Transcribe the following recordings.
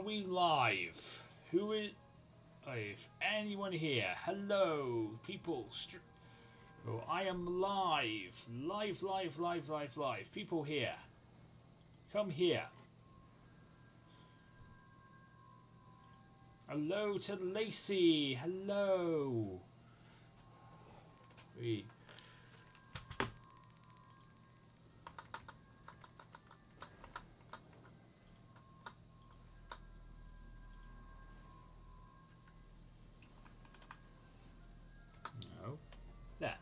Are we live? Who is... If anyone here, hello, people. Oh, I am live. Live. People here. Come here. Hello to Lacey. Hello. We... No. There.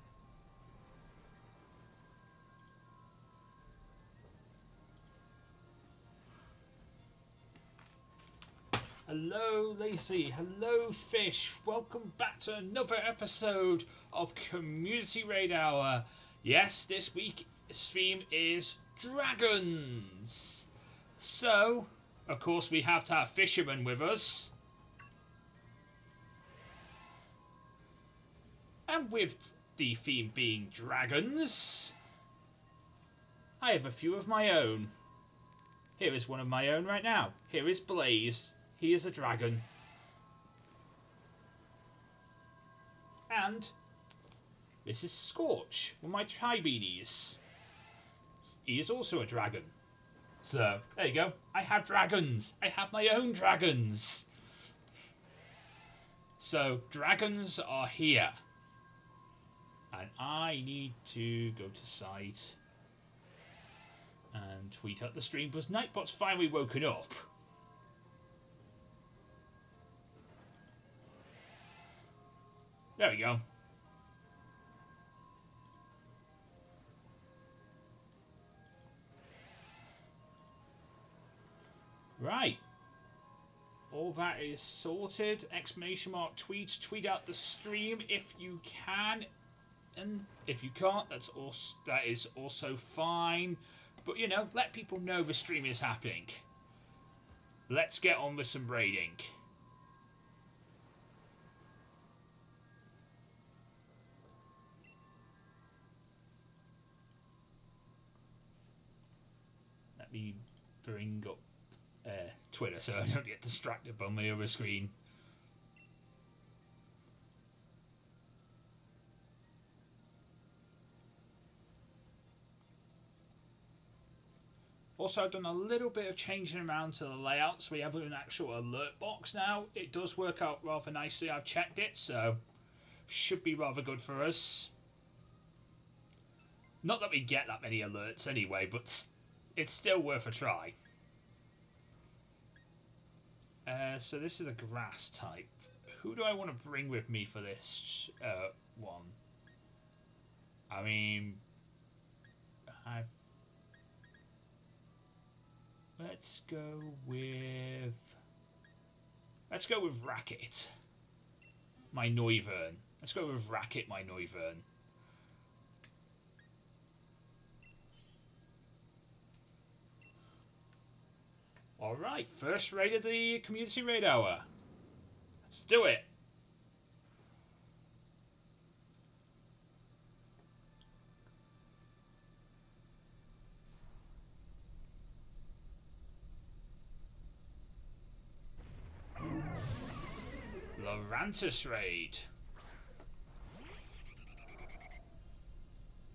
Hello Lacey, hello Fish, welcome back to another episode of Community Raid Hour. Yes, this week's theme is dragons. So, of course we have to have fishermen with us. And with the theme being dragons, I have a few of my own. Here is one of my own right now. Here is Blaze. He is a dragon. And this is Scorch, one of my tri-beanies. He is also a dragon. So, there you go. I have dragons. I have my own dragons. So, dragons are here. And I need to go to site and tweet out the stream because Nightbot's finally woken up. There we go. Right. All that is sorted. Exclamation mark tweet. Tweet out the stream if you can. And if you can't, that is also fine. But, you know, let people know the stream is happening. Let's get on with some raiding. Let me bring up Twitter so I don't get distracted by my other screen. Also, I've done a little bit of changing around to the layout, so we have an actual alert box now. It does work out rather nicely. I've checked it, so should be rather good for us. Not that we get that many alerts anyway, but it's still worth a try. So this is a grass type. Who do I want to bring with me for this one? I mean, let's go with Racket, my Noivern. Let's go with Racket, my Noivern. Alright, first raid of the Community Raid Hour. Let's do it! Lorantis raid.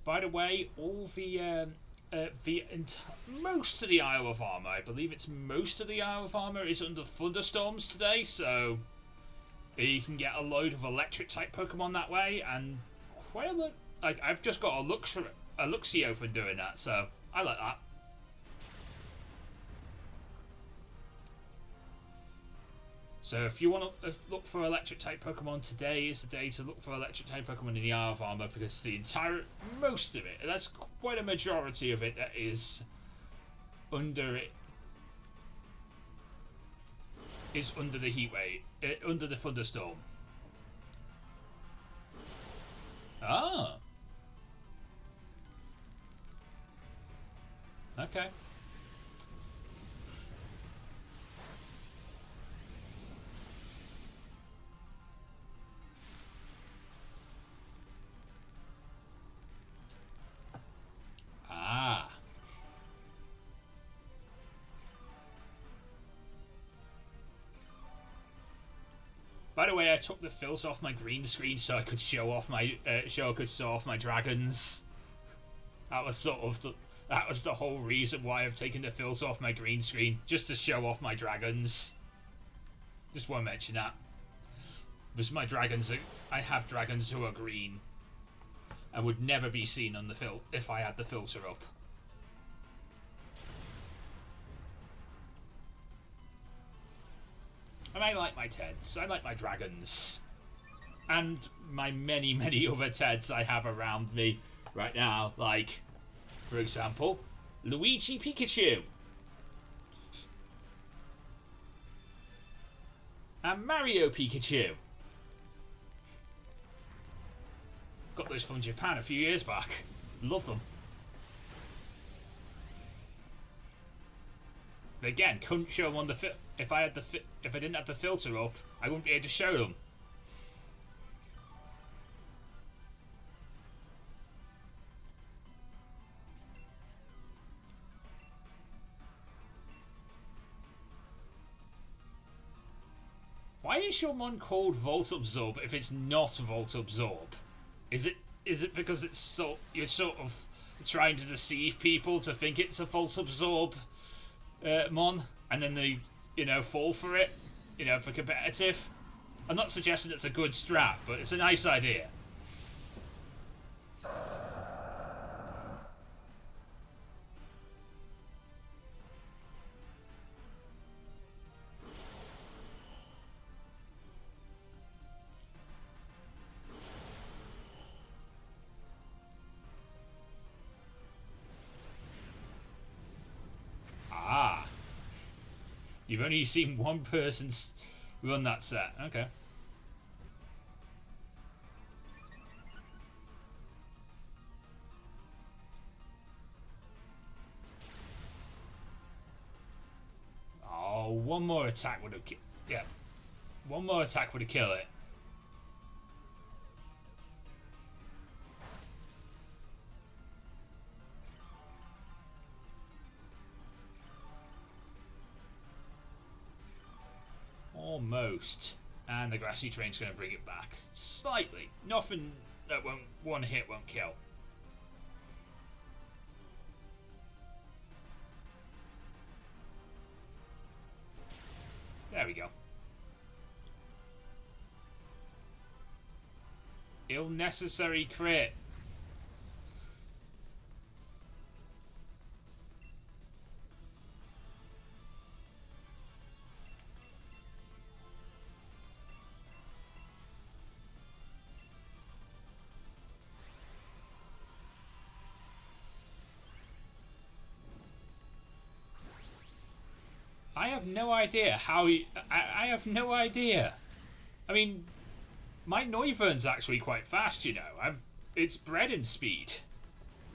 By the way, all the most of the Isle of Armor, I believe it's most of the Isle of Armor is under thunderstorms today, so you can get a load of electric type Pokemon that way, and quite a lot. Like, I've just got a Luxio for doing that, so I like that. So if you want to look for electric type Pokemon, today is the day to look for electric type Pokemon in the Isle of Armor, because most of it, and that's quite a majority of it, that is under it, is under the heat wave, under the thunderstorm. Ah. Okay. By the way, I took the filter off my green screen so I could show off my dragons. That was that was the whole reason why I've taken the filter off my green screen, just to show off my dragons. Just want to mention that. Because my dragons, I have dragons who are green, and would never be seen on the if I had the filter up. And I like my Teds. I like my dragons. And my many, many other Teds I have around me right now. Like, for example, Luigi Pikachu. And Mario Pikachu. Got those from Japan a few years back. Love them. But again, couldn't show them on the if I didn't have the filter up, I wouldn't be able to show them. Why is your mon called Volt Absorb if it's not Volt Absorb? Is it because it's you're sort of trying to deceive people to think it's a Volt Absorb mon, and then they fall for it, for competitive? I'm not suggesting it's a good strat, but it's a nice idea. You've only seen one person run that set. Okay. Oh, one more attack would have... Yeah. One more attack would have killed it. Almost. And the grassy train's going to bring it back. Slightly. Nothing that one hit won't kill. There we go. Unnecessary crit. I have no idea how he... I have no idea. I mean, my Noivern's actually quite fast, it's bred in speed.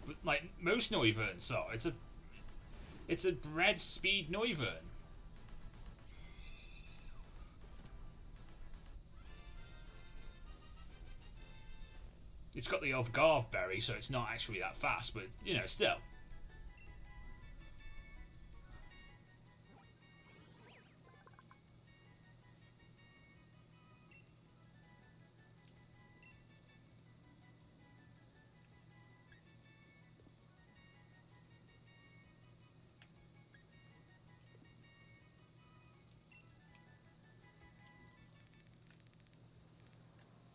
But, like most Noiverns are. It's a bred speed Noivern. It's got the Ovgarv berry, so it's not actually that fast, but, still.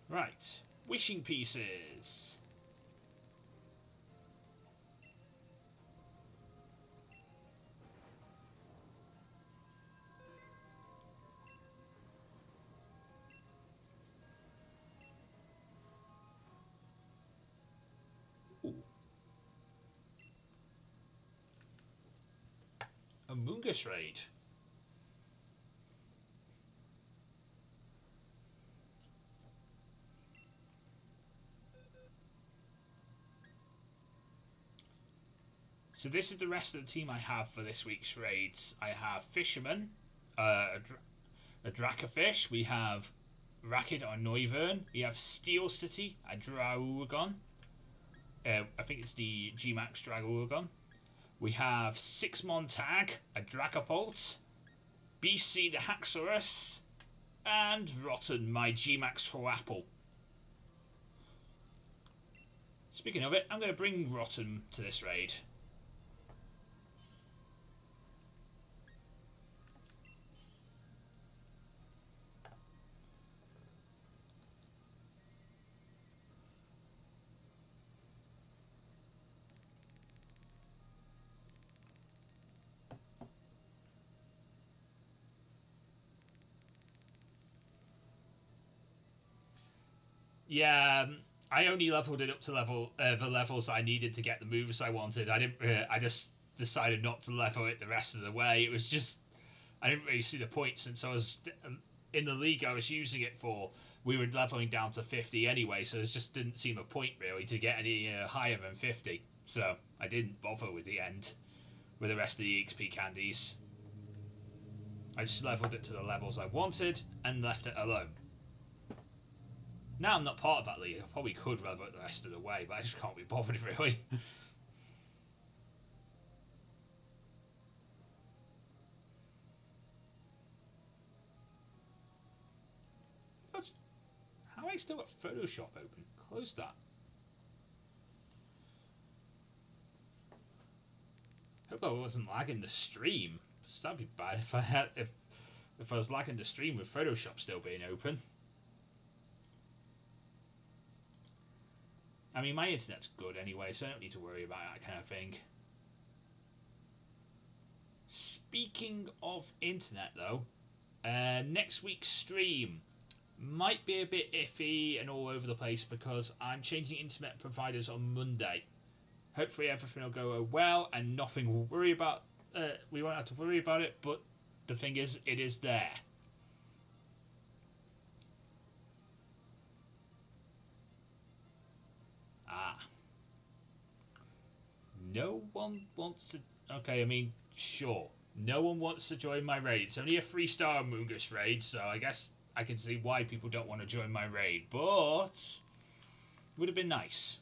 Right, wishing pieces. Ooh. A Mungus raid. So this is the rest of the team I have for this week's raids. I have Fisherman, a Dracafish. We have Racket or Noivern. We have Steel City, a Draugon. I think it's the Gmax Draugon. We have Six Montag, a Dragapult. BC the Haxorus. And Rotten, my Gmax for Apple. Speaking of it, I'm going to bring Rotten to this raid. Yeah, I only leveled it up to the levels I needed to get the moves I wanted. I didn't. I just decided not to level it the rest of the way. It was just I didn't really see the point since I was in the league I was using it for. We were leveling down to 50 anyway, so it just didn't seem a point really to get any higher than 50. So I didn't bother with the end with the rest of the XP candies. I just leveled it to the levels I wanted and left it alone. Now I'm not part of that league. I probably could level it the rest of the way, but I just can't be bothered really. How I still got Photoshop open? Close that. Hope I wasn't lagging the stream. That'd be bad if I was lagging the stream with Photoshop still being open. I mean, my internet's good anyway, so I don't need to worry about that kind of thing. Speaking of internet, though, next week's stream might be a bit iffy and all over the place because I'm changing internet providers on Monday. Hopefully everything will go well and nothing will worry about. We won't have to worry about it, but the thing is, it is there. No one wants to... Okay, I mean, sure. No one wants to join my raid. It's only a 3-star Among Us raid, so I guess I can see why people don't want to join my raid. But... it would have been nice.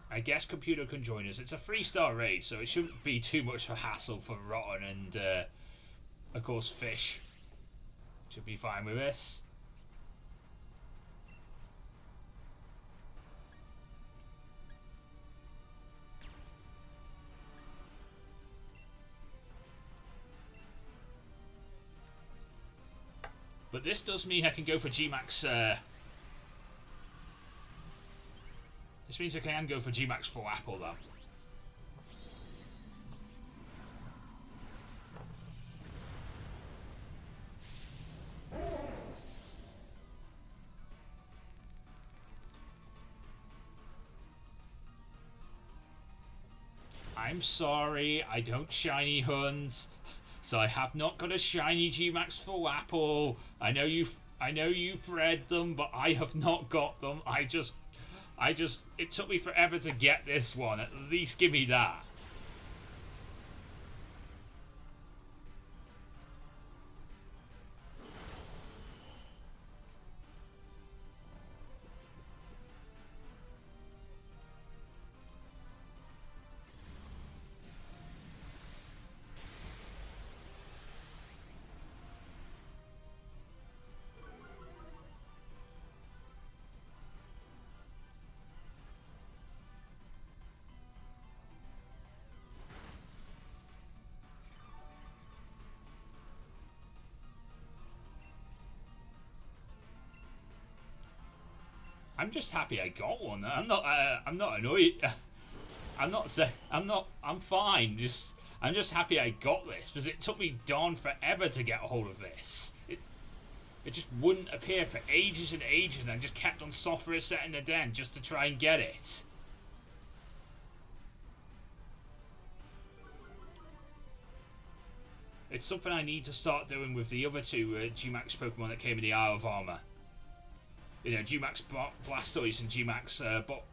I guess computer can join us. It's a 3-star raid, so it shouldn't be too much of a hassle for Rotten and, of course, Fish. Should be fine with this. But this does mean I can go for Gmax. This means I can go for Gmax for Apple, though. I'm sorry, I don't shiny hunt, so I have not got a shiny Gmax for Apple. I know you've read them, but I have not got them. It took me forever to get this one. At least give me that. I'm just happy I got one. I'm not annoyed. I'm fine. I'm just happy I got this because it took me darn forever to get a hold of this. It just wouldn't appear for ages and ages, and I just kept on soft resetting the den just to try and get it. It's something I need to start doing with the other two Gmax Pokemon that came in the Isle of Armor. You know, Gmax Blastoise and Gmax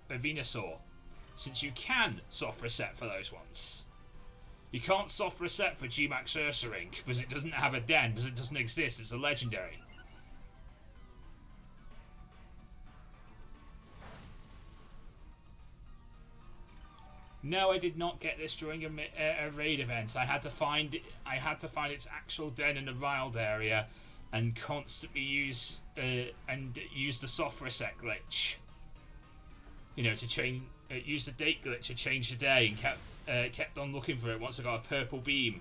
Venusaur. Since you can soft reset for those ones. You can't soft reset for Gmax Ursa because it doesn't have a den, because it doesn't exist, it's a legendary. No, I did not get this during a raid event. I had to find its actual den in the wild area, and constantly use the soft reset glitch. You know, to change, use the date glitch to change the day, and kept on looking for it once I got a purple beam.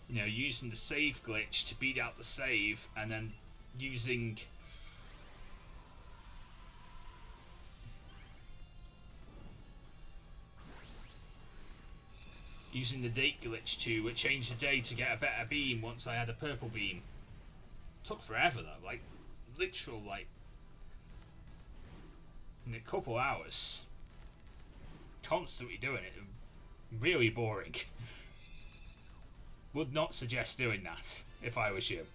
You know, using the save glitch to beat out the save, and then using the date glitch to change the day to get a better beam once I had a purple beam. Took forever though, like literal in a couple hours. Constantly doing it. Really boring. Would not suggest doing that if I was you.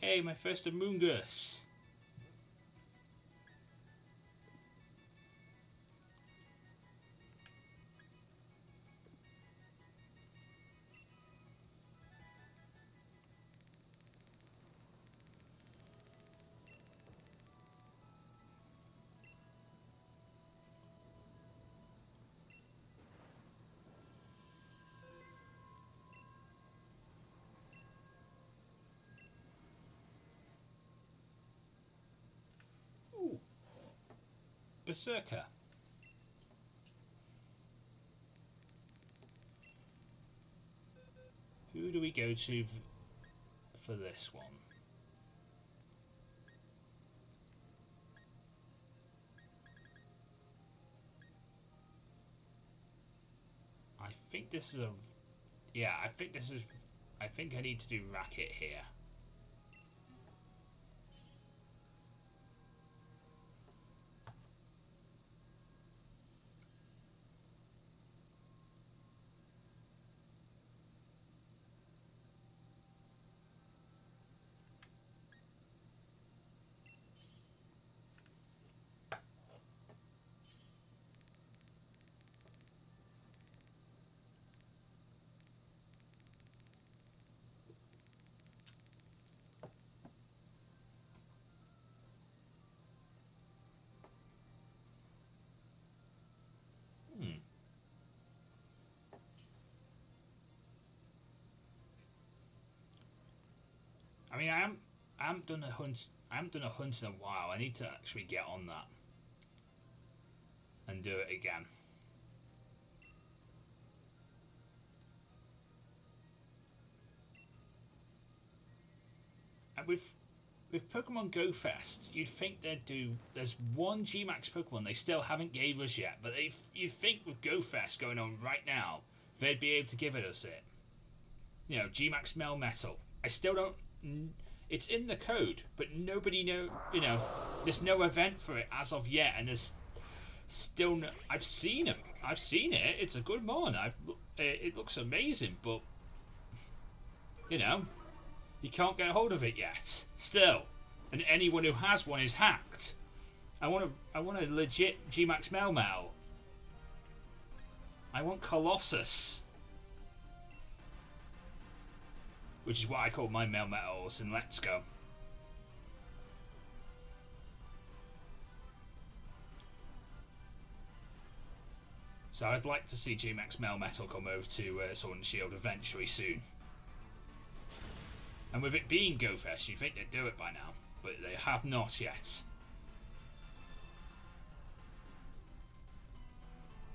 Yay, my first Amoongus. Berserker. Who do we go to for this one? I think this is a... Yeah, I think this is... I think I need to do Racket here. I mean, I haven't done a hunt in a while. I need to actually get on that and do it again. And with Pokemon Go Fest, you'd think they'd do. There's one Gmax Pokemon they still haven't gave us yet, but you'd think with Go Fest going on right now, they'd be able to give it us it. You know, Gmax Melmetal. I still don't. It's in the code, but nobody know. You know, there's no event for it as of yet, and there's still no. I've seen it. It's a good mon. It looks amazing, but you know, you can't get a hold of it yet. Still, and anyone who has one is hacked. I want a legit Gmax Melmetal. I want Colossus. Which is what I call my Melmetals in Let's Go. So I'd like to see Gmax Melmetal come over to Sword and Shield eventually soon. And with it being Go Fest, you'd think they'd do it by now, but they have not yet.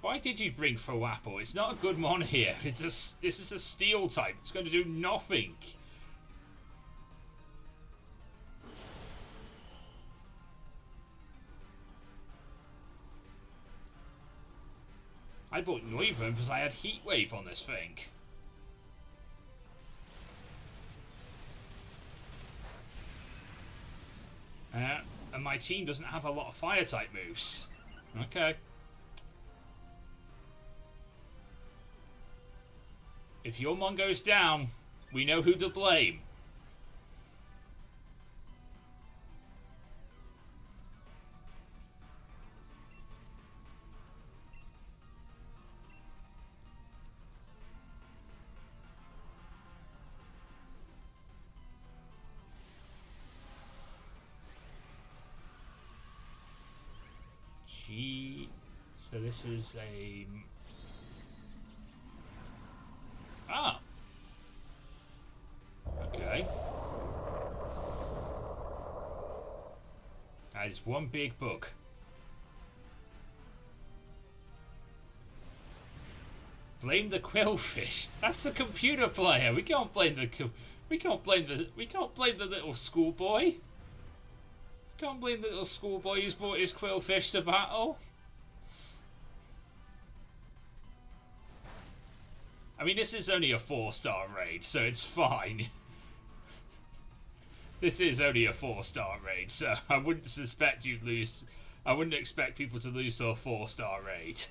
Why did you bring Apple? It's not a good mon here. This is a steel type. It's going to do nothing. I bought Noivern because I had Heat Wave on this thing. And my team doesn't have a lot of fire type moves. Okay. If your mon goes down, We know who to blame. So this is a... Ah! Okay. That is one big bug. Blame the quillfish. That's the computer player. We can't blame the little schoolboy. Can't blame the little schoolboy who's brought his quillfish to battle. I mean, this is only a 4-star raid, so it's fine. This is only a 4-star raid, so I wouldn't suspect you'd lose. I wouldn't expect people to lose to a 4-star raid.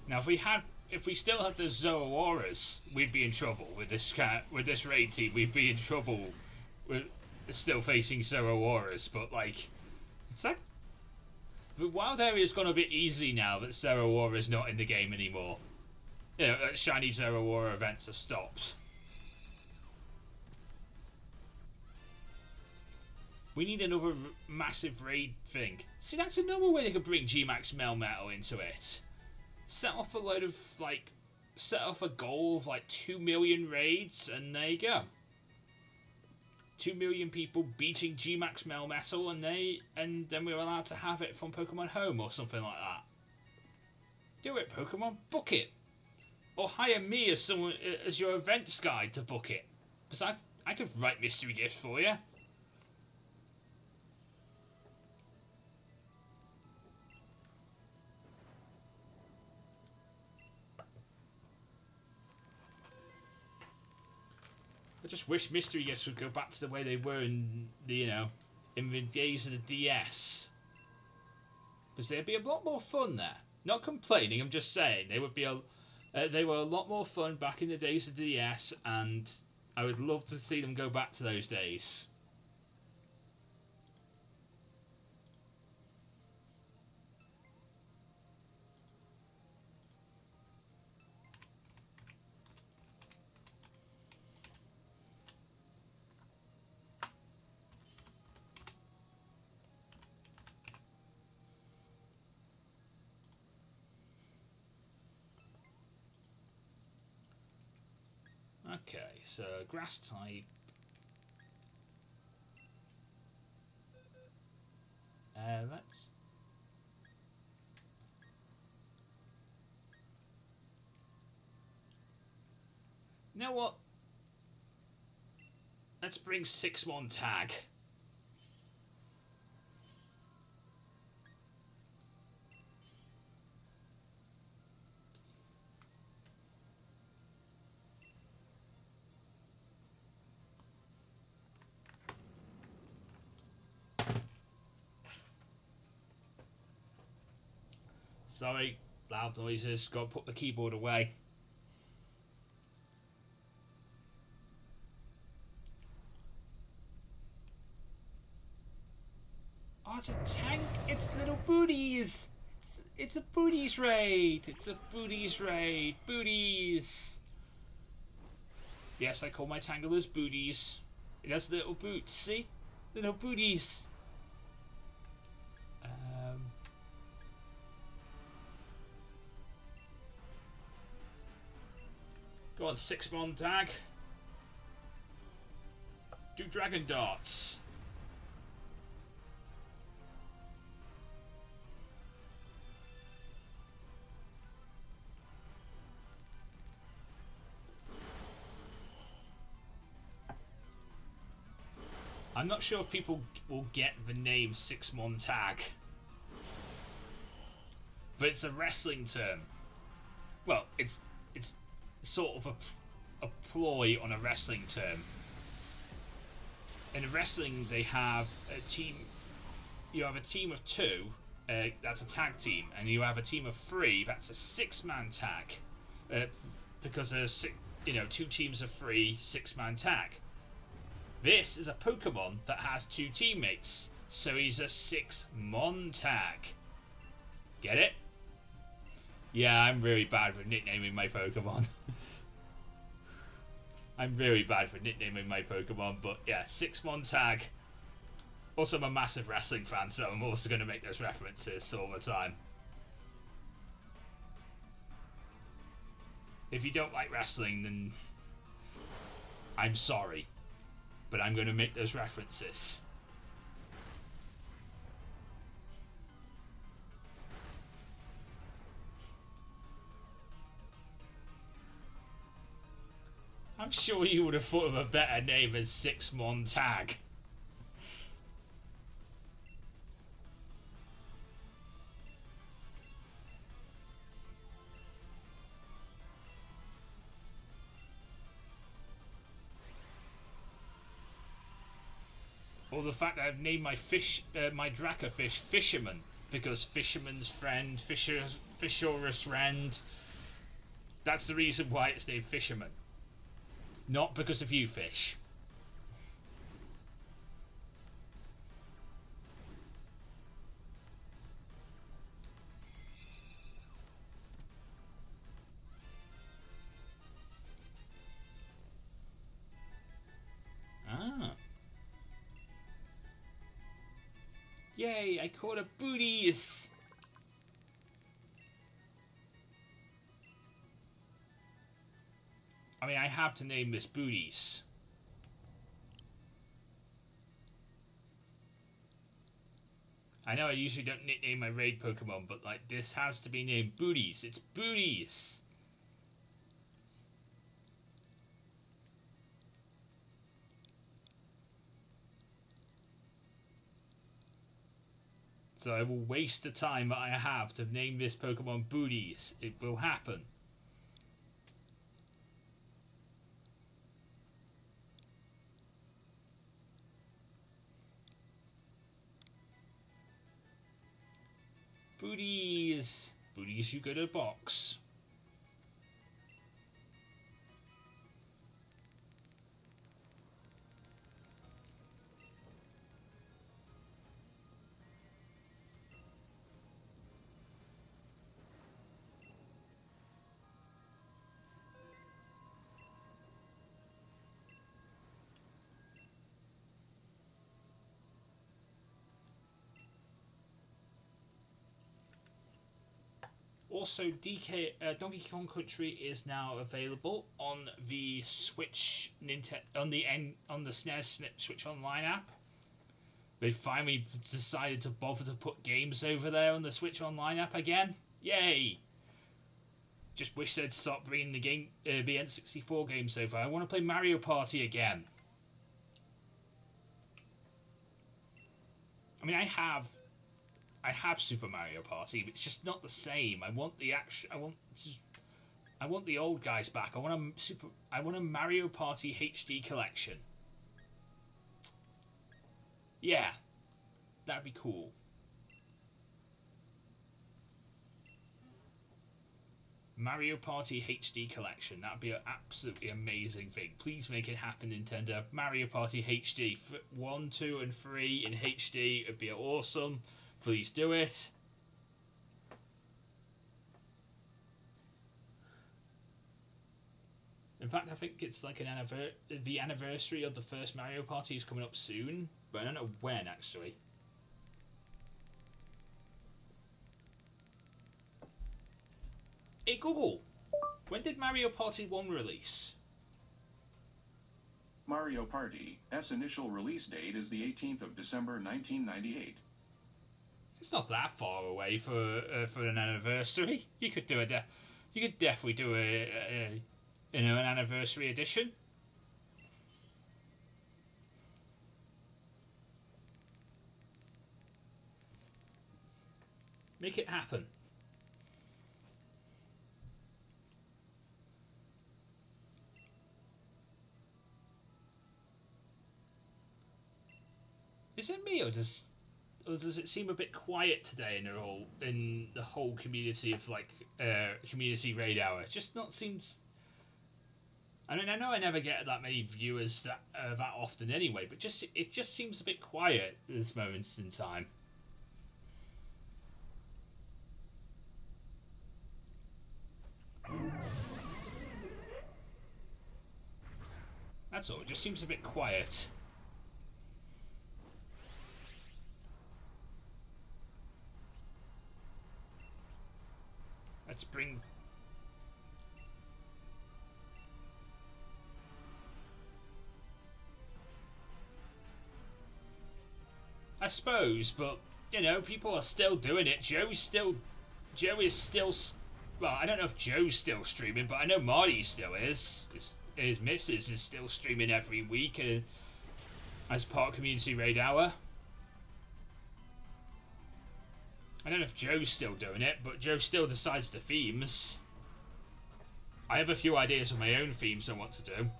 Now, if we still had the Zoroarus, we'd be in trouble with this raid team. We'd be in trouble with still facing Zoroarus, but like, it's like the wild area's gone a bit easy now that Zoroarus not in the game anymore. You know, that shiny Zoroarus events have stopped. We need another massive raid thing. See, that's another way they could bring Gmax Melmetal into it. Set off a load of, like, set off a goal of, like, 2 million raids, and there you go. 2 million people beating Gmax Melmetal, and then we're allowed to have it from Pokemon Home or something like that. Do it, Pokemon. Book it. Or hire me as your events guide to book it. Because I could write mystery gifts for you. I just wish mystery gifts would go back to the way they were in the, in the days of the DS. Because they'd be a lot more fun there. Not complaining, I'm just saying they were a lot more fun back in the days of the DS, and I would love to see them go back to those days. Okay, so grass type. Let's. You know what? Let's bring 6-1 tag. Sorry, loud noises. Got to put the keyboard away. Oh, it's a tank. It's little booties. It's a booties raid. It's a booties raid. Booties. Yes, I call my Tanglers booties. It has little boots. See, little booties. Go on, 6-mon tag. Do dragon darts. I'm not sure if people will get the name 6-mon tag, but it's a wrestling term. Well, it's sort of a ploy on a wrestling term. in wrestling they have a team. You have a team of 2. That's a tag team, and you have a team of 3. That's a 6-man tag. Because there's 2 teams of 3, 6-man tag. This is a Pokemon that has 2 teammates, so he's a 6-mon tag. Get it? Yeah, I'm really bad with nicknaming my Pokemon. I'm very bad for nicknaming my Pokemon, but yeah, 6-mon tag. Also, I'm a massive wrestling fan, so I'm also going to make those references all the time. If you don't like wrestling, then I'm sorry, but I'm going to make those references. I'm sure you would have thought of a better name than 6-mon tag. Or the fact that I've named my my Dracafish Fisherman, because Fisherman's Friend, Fisher's Friend. That's the reason why it's named Fisherman. Not because of you, fish. Ah. Yay, I caught a booties! I mean, I have to name this booties. I know I usually don't nickname my raid Pokemon, but like this has to be named booties. It's booties! So I will waste the time that I have to name this Pokemon booties. It will happen. Booties! Booties, you go to the box. Also, Donkey Kong Country is now available on the Switch on the SNES Switch Online app. They finally decided to bother to put games over there on the Switch Online app again. Yay! Just wish they'd stop bringing the N64 games over. I want to play Mario Party again. I mean, I have Super Mario Party, but it's just not the same. I want the I want the old guys back. I want a Mario Party HD collection. Yeah, that'd be cool. Mario Party HD collection. That'd be an absolutely amazing thing. Please make it happen, Nintendo. Mario Party HD 1, 2, and 3 in HD. It'd be awesome. Please do it. In fact, I think it's like the anniversary of the first Mario Party is coming up soon, but I don't know when actually. Hey Google, when did Mario Party 1 release? Mario Party's initial release date is the 18th of December 1998. It's not that far away for an anniversary. You could do you could definitely do an anniversary edition. Make it happen. Is it me, or does it seem a bit quiet today in the whole community of like community raid hour? It just not seems. I mean, I know I never get that many viewers that often anyway, but it just seems a bit quiet at this moment in time. That's all. It just seems a bit quiet. Let's bring. I suppose, but you know, people are still doing it. Joe is still. Well, I don't know if Joe's still streaming, but I know Marty still is. His missus is still streaming every week as part of Community Raid Hour. I don't know if Joe's still doing it, but Joe still decides the themes. I have a few ideas of my own themes I want to do.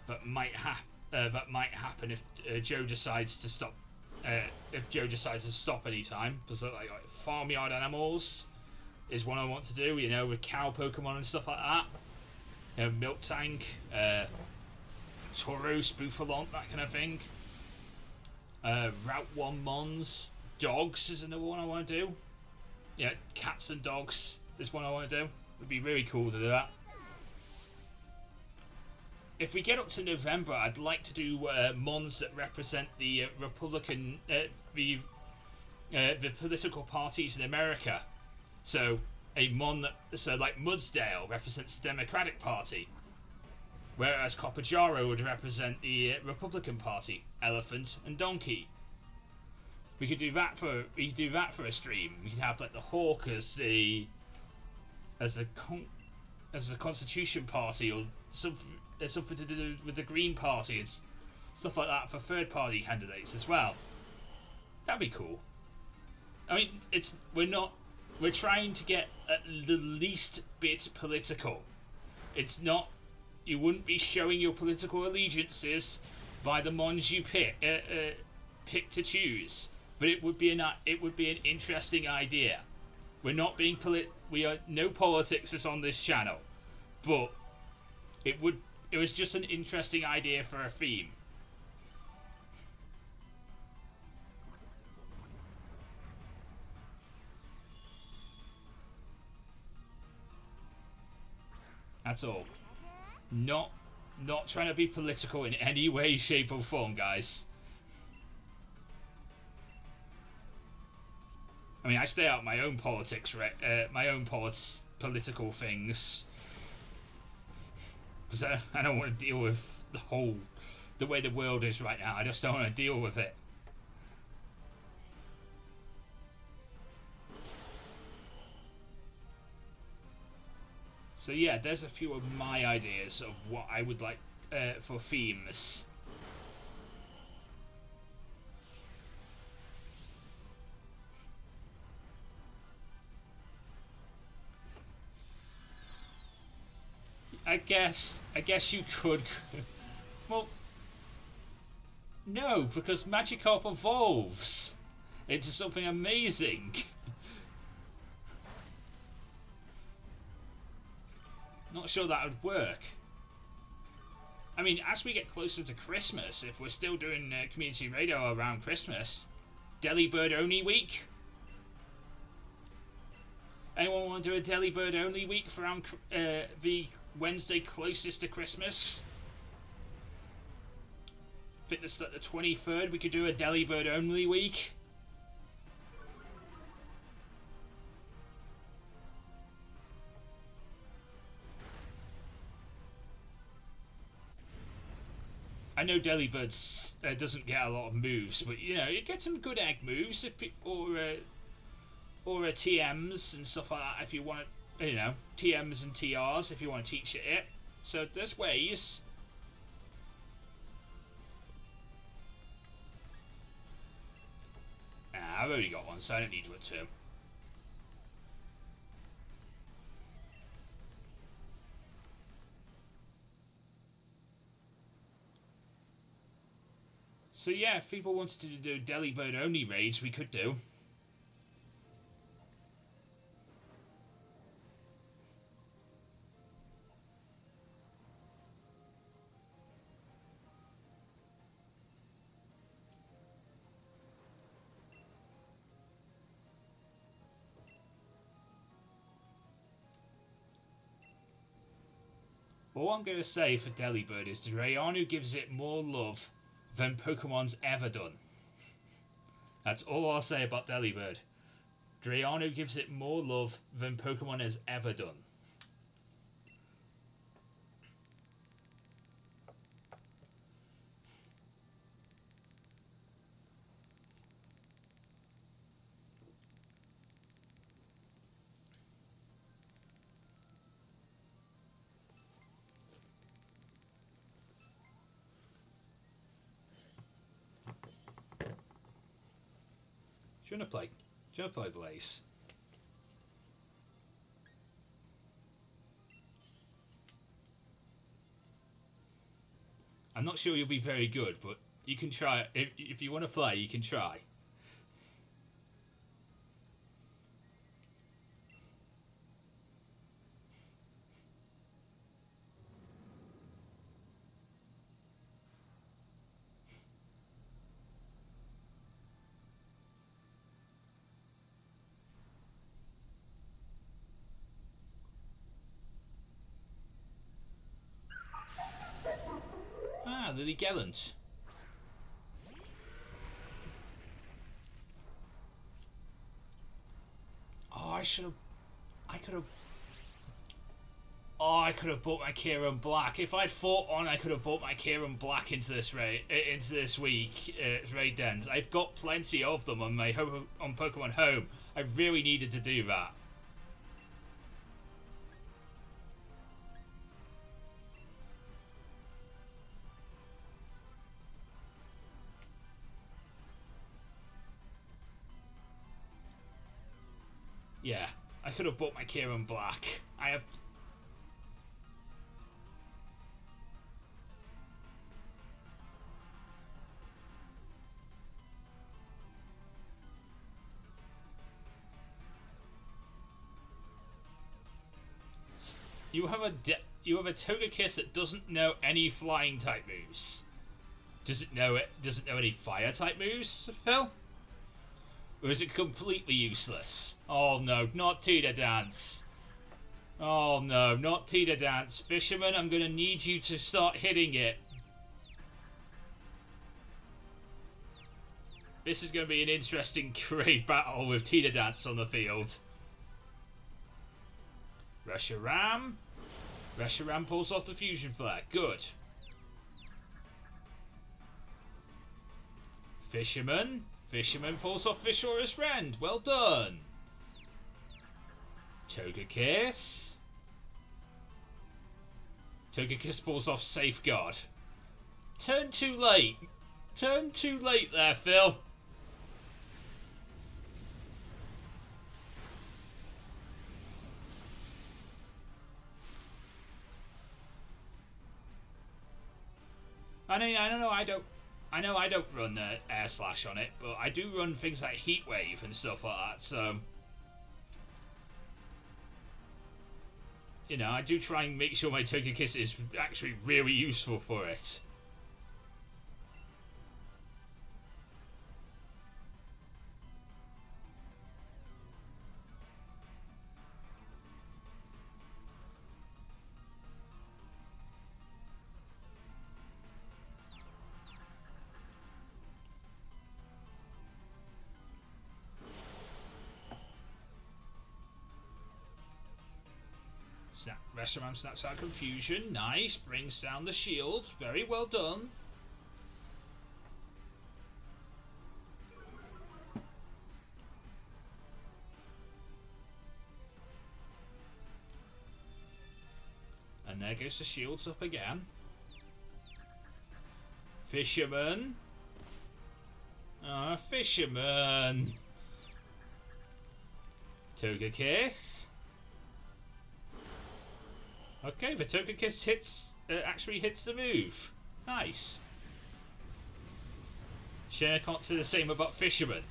That might happen if Joe decides to stop. If Joe decides to stop anytime, because like farmyard animals is one I want to do. You know, with cow Pokemon and stuff like that. You know, Milk Tank, Tauros, Buffalant, that kind of thing. Route 1 Mons. Dogs is another one I want to do. Yeah, cats and dogs is one I want to do. It would be really cool to do that. If we get up to November, I'd like to do Mons that represent the Republican, the political parties in America. So like Mudsdale represents the Democratic Party, whereas Copajaro would represent the Republican Party. Elephant and Donkey. We could do that for a stream. We could have like the Hawk as the Constitution Party, or something to do with the Green Party and stuff like that for third party candidates as well. That'd be cool. I mean, we're trying to get at the least bit political. It's not. You wouldn't be showing your political allegiances by the mons you pick to choose, but it would be an interesting idea. We're not being we are no politics is on this channel, but it was just an interesting idea for a theme. That's all. Not trying to be political in any way, shape, or form, guys. I mean, I stay out of my own politics, political things, because I don't want to deal with the way the world is right now. I just don't want to deal with it. So yeah, there's a few of my ideas of what I would like for themes. I guess you could. Well, no, because Magikarp evolves into something amazing. Not sure that would work. I mean, as we get closer to Christmas, if we're still doing community radio around Christmas, Delibird only week. Anyone want to do a Delibird only week for around the Wednesday closest to Christmas? I think that's like the 23rd. We could do a Delibird only week. I know Delibird doesn't get a lot of moves, but you know, you get some good egg moves or TMs and stuff like that if you want to, you know, TMs and TRs if you want to teach it. So there's ways. I've already got one, so I don't need one too. So yeah, if people wanted to do Delibird only raids, we could do. All I'm going to say for Delibird is Drayanu gives it more love than Pokemon's ever done. That's all I'll say about Delibird. Drayanu gives it more love than Pokemon has ever done. Do you want to play Blaze? I'm not sure you'll be very good, but you can try. If you want to play, you can try. Ah, Lily Gellant. Oh, I could have. Oh, I could have bought my Kieran Black. If I'd fought on, I could have bought my Kieran Black into this week raid dens. I've got plenty of them on my on Pokemon Home. I really needed to do that. Yeah, I could have bought my Kieran Black. I have. You have a Togekiss that doesn't know any flying type moves. Does it know any fire type moves, Phil? Or is it completely useless? Oh no, not Teeter Dance. Oh no, not Teeter Dance. Fisherman, I'm gonna need you to start hitting it. This is gonna be an interesting great battle with Teeter Dance on the field. Reshiram. Reshiram pulls off the Fusion Flare. Good. Fisherman. Fisherman pulls off Fishaurus Rend. Well done. Togekiss. Togekiss pulls off Safeguard. Turn too late. Turn too late there, Phil. I know I don't run Air Slash on it, but I do run things like Heat Wave and stuff like that, so... You know, I do try and make sure my Togekiss is actually really useful for it. Reshiram snaps out Confusion. Nice. Brings down the shield. Very well done. And there goes the shields up again. Fisherman. Ah, Fisherman. Togekiss. Okay, the Togekiss actually hits the move. Nice. Shame I can't say the same about fishermen.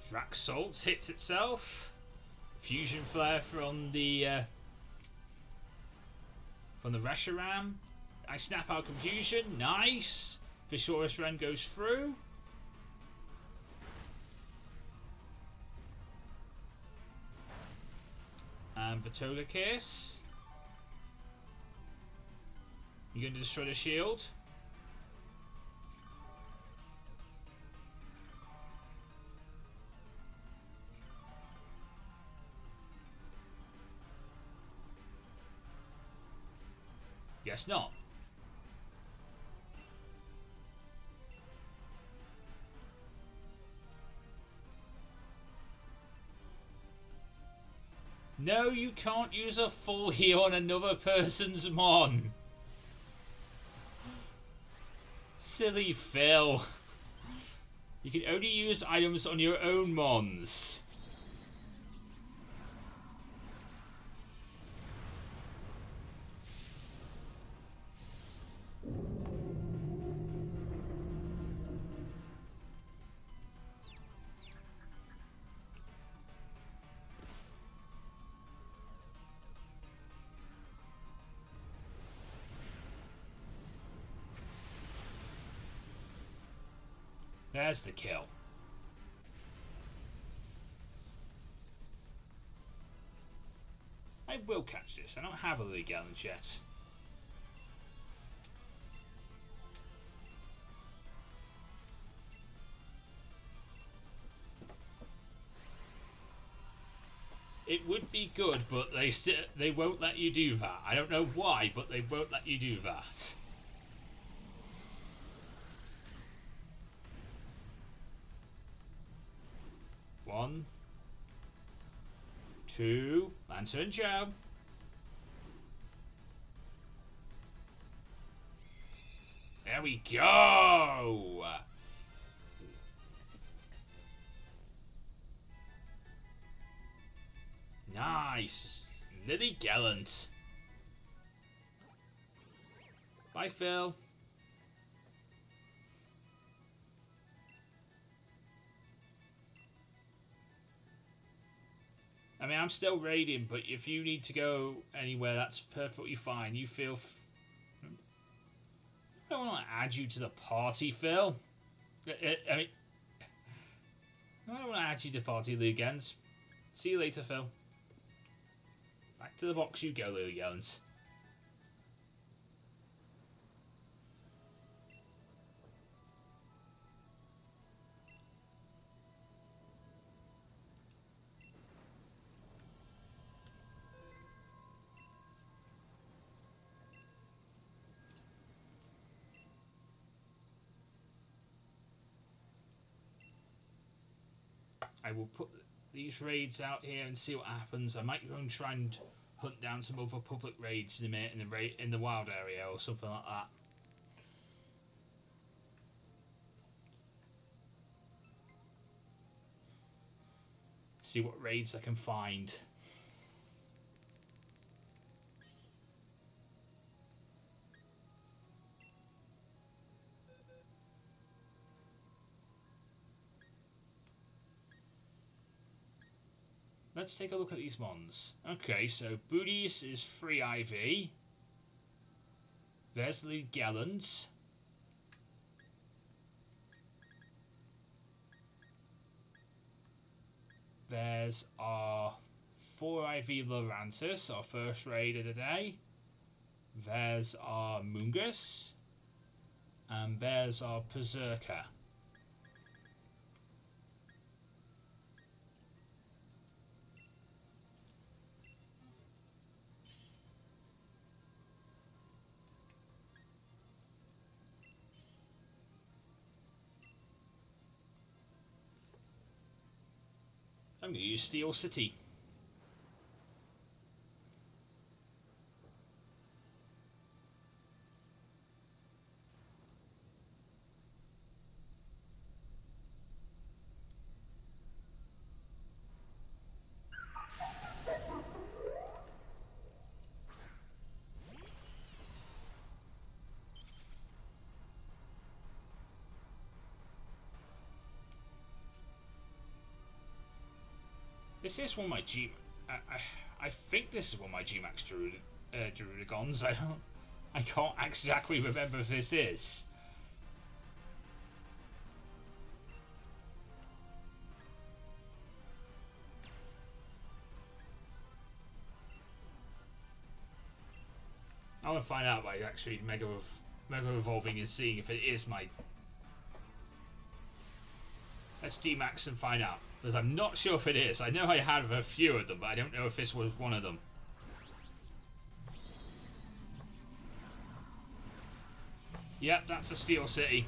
Drax Salt hits itself. Fusion Flare from the Reshiram. I snap out Confusion. Nice. Fissaurus Ren goes through. And Batoga Kiss. You going to destroy the shield? Guess not. No, you can't use a full heal on another person's mon. Silly Phil. You can only use items on your own mons. There's the kill. I will catch this. I don't have a League Gallons yet. It would be good, but they won't let you do that. I don't know why, but they won't let you do that. One, two, LanturnJoe. There we go. Nice, Lily Gallant. Bye, Phil. I mean, I'm still raiding, but if you need to go anywhere, that's perfectly fine. You feel... I don't want to add you to the party, Phil. I mean... I don't want to add you to the party, Lily Gallants. See you later, Phil. Back to the box you go, Lily Gallants. I will put these raids out here and see what happens. I might go and try and hunt down some other public raids in the wild area or something like that. See what raids I can find. Let's take a look at these mons. Okay, so Booties is free IV. There's the Gallants. There's our 4 IV Lorantis, our first raid of the day. There's our Mungus. And there's our Berserker. I'm going to use Steel City. This is one of my I think this is one of my Gmax Druidagons. I can't exactly remember if this is. I want to find out by actually Mega Evolving and seeing if it is my. Let's D-Max and find out. Because I'm not sure if it is. I know I have a few of them, but I don't know if this was one of them. Yep, that's a Steel City.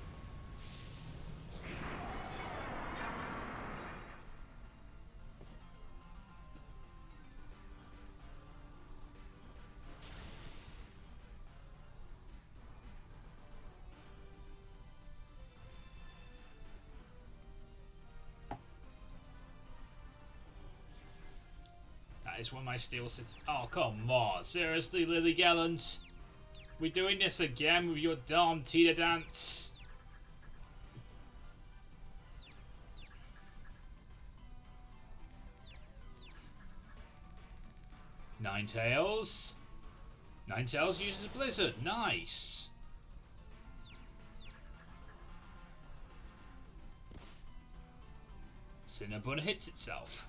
Is one of my Steel City. Oh, come on. Seriously, Lily Gallant? We're doing this again with your darn Tita dance? Ninetales. Ninetales uses a Blizzard. Nice. Cinnabon hits itself.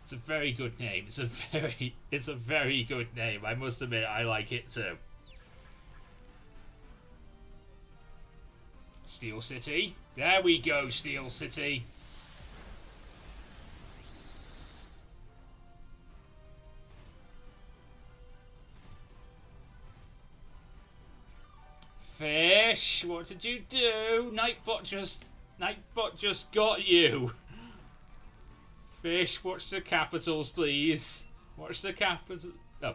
It's a very good name. It's a very good name. I must admit, I like it too. Steel City. There we go, Steel City. Fish, what did you do? Nightbot just got you. Fish, watch the capitals, please. Watch the capitals. Oh.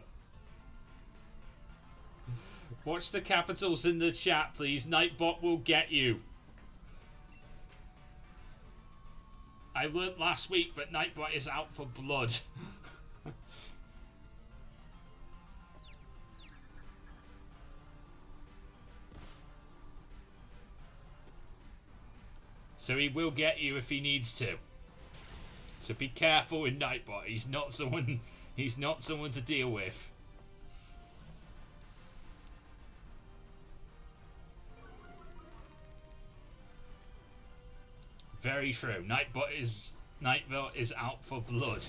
Watch the capitals in the chat, please. Nightbot will get you. I learnt last week that Nightbot is out for blood. So he will get you if he needs to. So be careful with Nightbot. He's not someone to deal with. Very true. Nightbot is out for blood.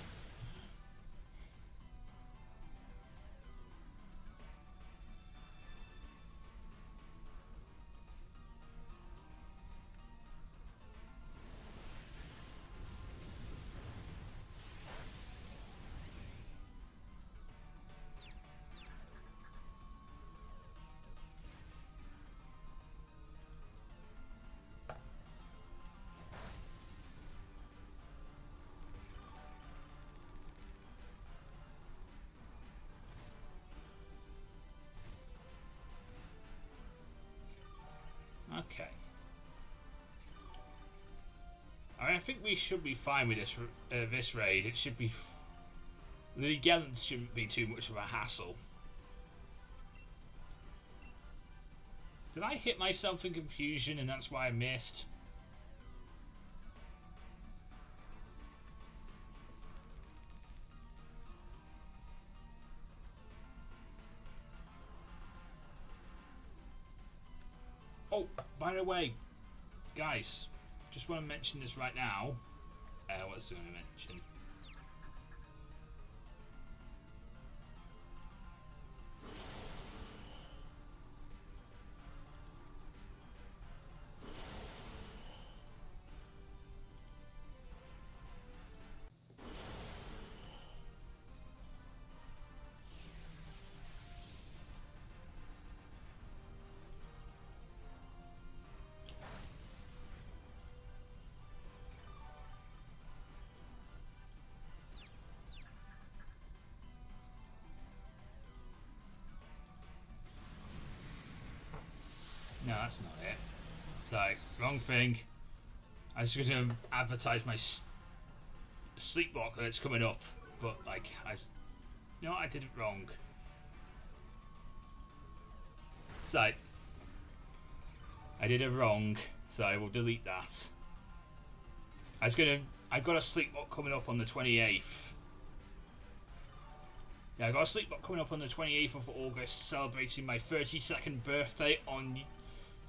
Okay. I think we should be fine with this raid. It should be. The Gallants shouldn't be too much of a hassle. Did I hit myself in confusion and that's why I missed? Oh, by the way, guys, just want to mention this right now. What was I going to mention? that's not it. So, wrong thing. I was going to advertise my Sleepwalk that's coming up, but like, no, I did it wrong. So, I did it wrong, so I will delete that. I've got a Sleepwalk coming up on the 28th. Yeah, I got a Sleeplock coming up on the 28th of August, celebrating my 32nd birthday on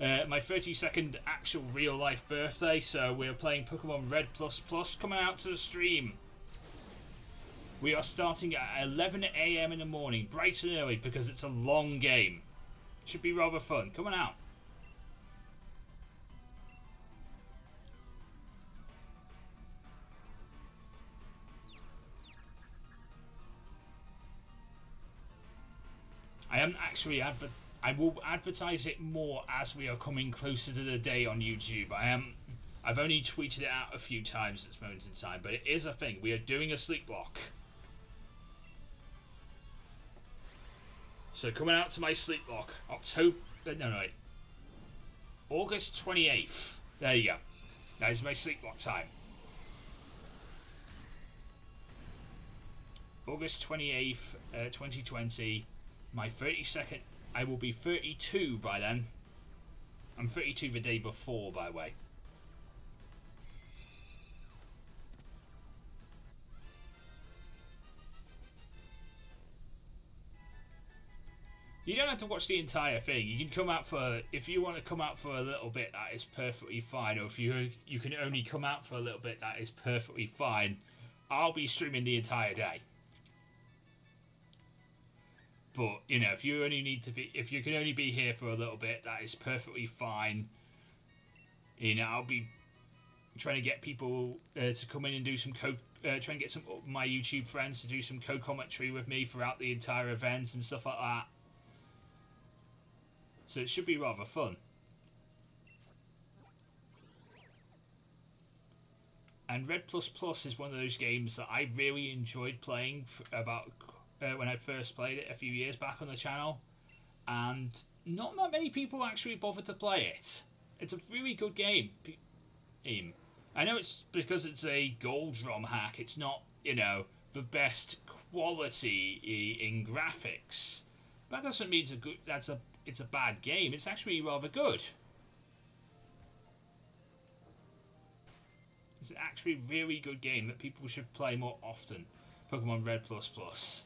my 32nd actual real life birthday. So we're playing Pokemon Red Plus Plus, coming out to the stream. We are starting at 11 AM in the morning, bright and early, because it's a long game. Should be rather fun. Coming out. I am actually I will advertise it more as we are coming closer to the day on YouTube. I've only tweeted it out a few times at this moment in time, but it is a thing. We are doing a Sleeplock. So coming out to my Sleeplock, August 28th. There you go. That is my Sleeplock time. August 28th, 2020. My 32nd, I will be 32 by then. I'm 32 the day before, by the way. You don't have to watch the entire thing. You can come out for, if you want to come out for a little bit, that is perfectly fine. Or if you can only come out for a little bit, that is perfectly fine. I'll be streaming the entire day. But, you know, if you can only be here for a little bit, that is perfectly fine. You know, I'll be trying to get people to come in and do some try and get some of my YouTube friends to do some co-commentary with me throughout the entire event and stuff like that. So it should be rather fun. And Red Plus Plus is one of those games that I really enjoyed playing when I first played it a few years back on the channel, and not that many people actually bothered to play it. It's a really good game. I know it's because it's a gold ROM hack. It's not, you know, the best quality in graphics. That doesn't mean it's a bad game. It's actually rather good. It's actually a really good game that people should play more often. Pokemon Red Plus Plus.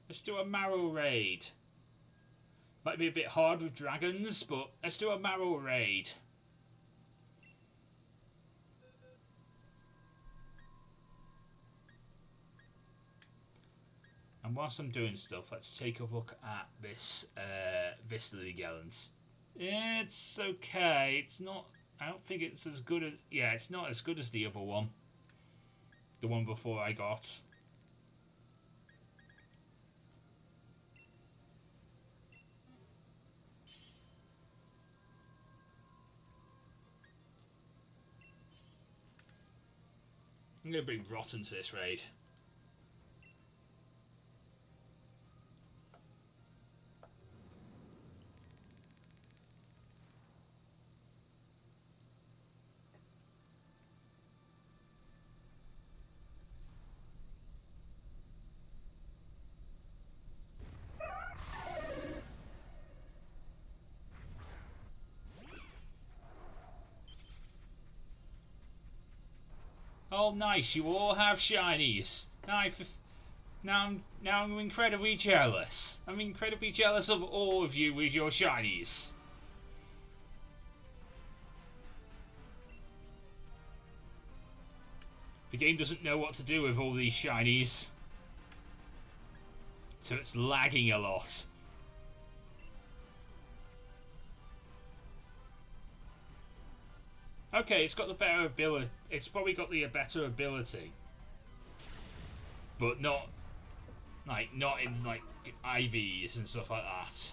Let's do a Marrow raid. Might be a bit hard with dragons, but let's do a Marrow raid. And whilst I'm doing stuff, let's take a look at this Lillygallons. It's okay. It's not. I don't think it's as good as. Yeah, it's not as good as the other one. The one before I got. I'm going to bring Rotten to this raid. Oh, nice! You all have shinies. Now I'm incredibly jealous. I'm incredibly jealous of all of you with your shinies. The game doesn't know what to do with all these shinies, so it's lagging a lot. Okay, it's got the better ability. It's probably got the better ability, but not in like IVs and stuff like that.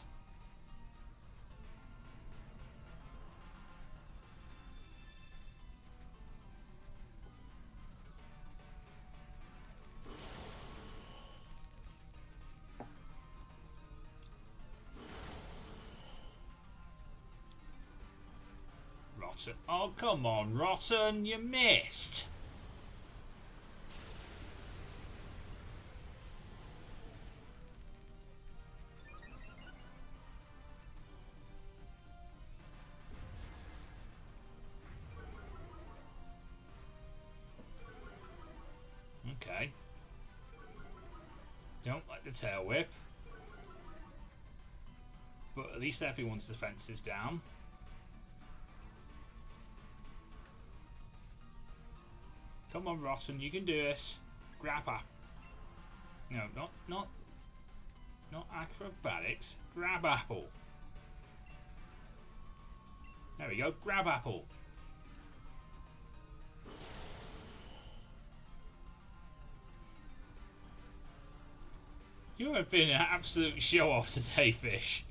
Rotten. Oh, come on, Rotten, you missed. Okay. Don't like the tail whip. But at least everyone's defense is down. Come on, Rotten, you can do this. Grab up. No, not acrobatics. Grab apple. There we go. Grab apple. You have been an absolute show off today, Fish.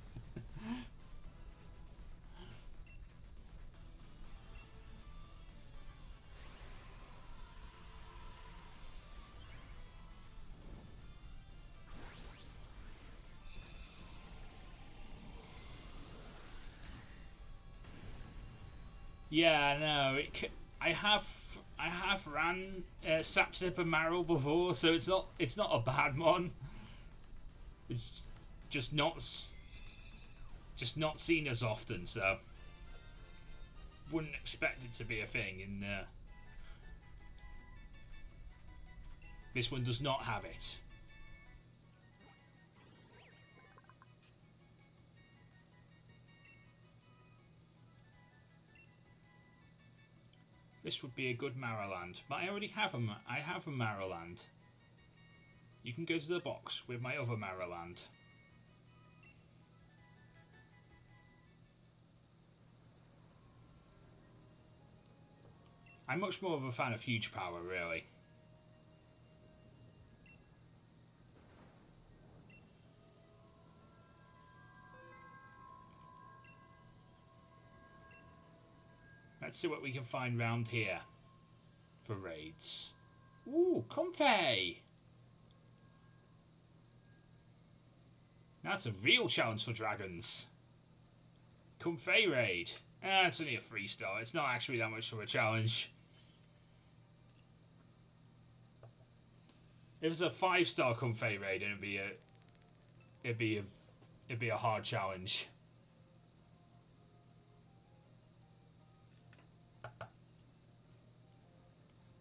Yeah, no, I have ran Sapsip and Marrow before, so it's not a bad one. It's just not seen as often, so wouldn't expect it to be a thing. And this one does not have it. This would be a good Marrowland, but I already have I have a Marrowland. You can go to the box with my other Marrowland. I'm much more of a fan of Huge Power, really. Let's see what we can find round here for raids. Ooh, comfy! That's a real challenge for dragons. Comfy raid. It's only a 3-star. It's not actually that much of a challenge. If it's a 5-star comfy raid, it'd be a hard challenge.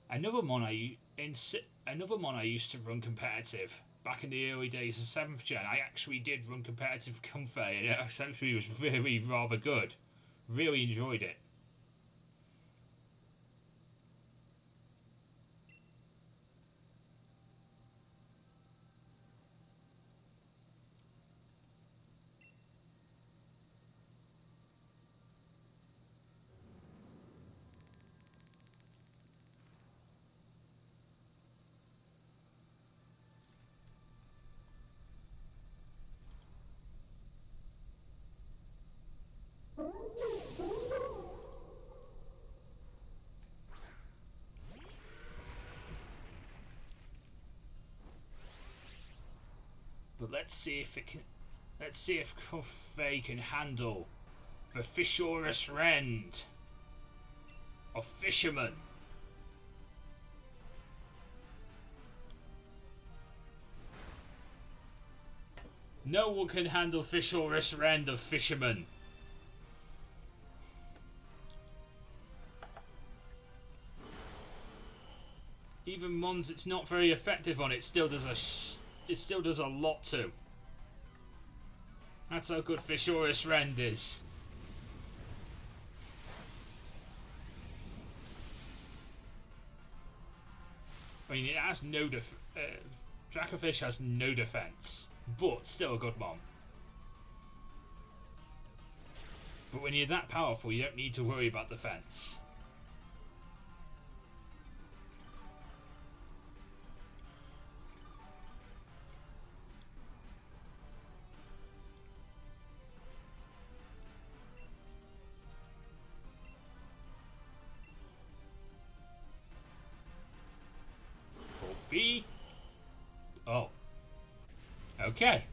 Another mon I used to run competitive back in the early days of 7th gen. I actually did run competitive comfy, and it essentially was really rather good. Really enjoyed it. But let's see if Comfy can handle the Fishaurus Rend of Fisherman. No one can handle Fishaurus Rend of Fisherman. Even mons it's not very effective on, it still does a lot to. That's how good Fishaurus Rend is. I mean, it has no Dracofish has no defense, but still a good mon. But when you're that powerful, you don't need to worry about defense. B. Oh. Okay.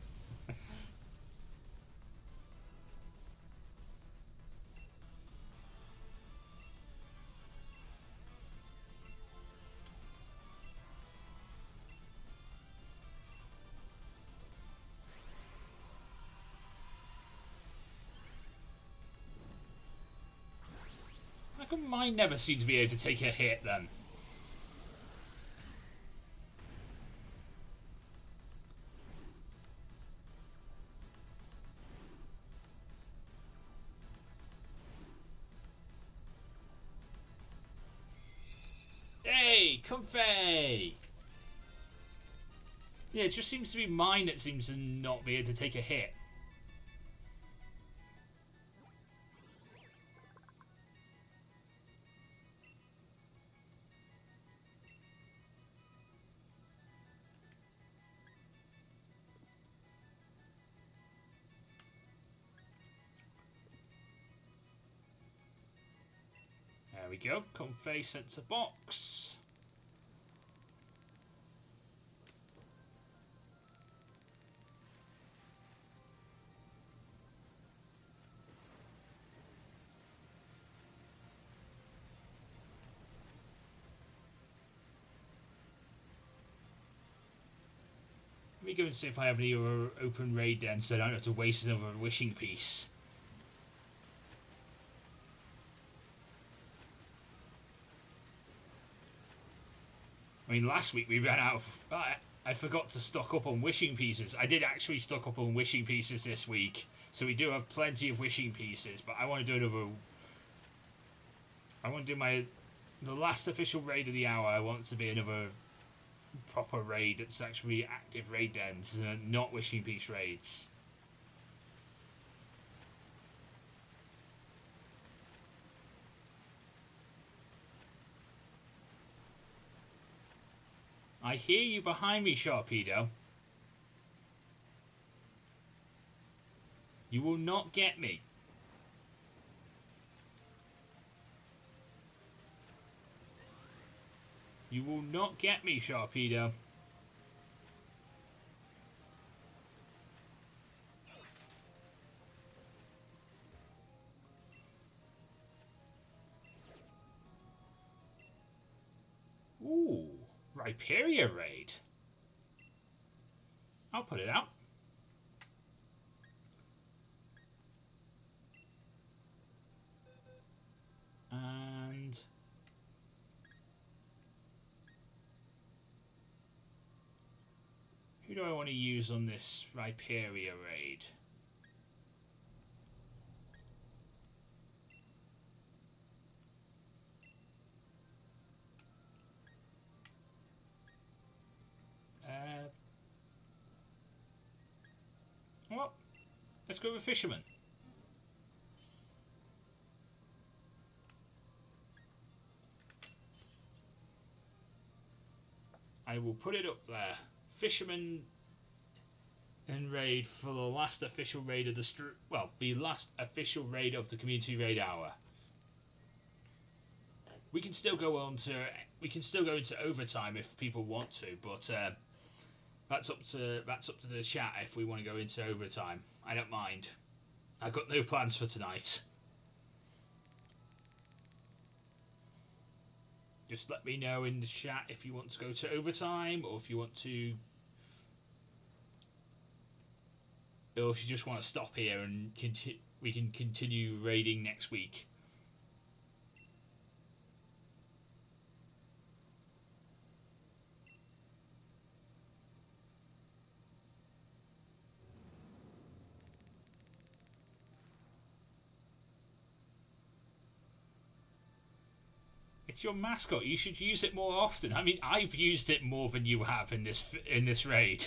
come mine never seem to be able to take a hit then? Hey, comfy! Yeah, it just seems to be mine that seems to not be able to take a hit. There we go. Comfy sensor box. Let me go and see if I have any other open raid then, so I don't have to waste another wishing piece. I mean, last week we ran out of... I forgot to stock up on wishing pieces. I did actually stock up on wishing pieces this week, so we do have plenty of wishing pieces, but I want to do another... I want to do the last official raid of the hour. I want it to be another proper raid that's actually active raid dens, not wishing piece raids. I hear you behind me, Sharpedo. You will not get me. You will not get me, Sharpedo. Ooh, Rhyperia raid. I'll put it out. And who do I want to use on this Rhyperia raid? Well, let's go with Fisherman. I will put it up there. Fisherman and raid for the last official raid of the last official raid of the community raid hour. We can still go into overtime if people want to, but that's up to the chat if we want to go into overtime. I don't mind. I've got no plans for tonight. Just let me know in the chat if you want to go to overtime, or if you want to, or if you just want to stop here and we can continue raiding next week. It's your mascot. You should use it more often. I mean, I've used it more than you have in this raid,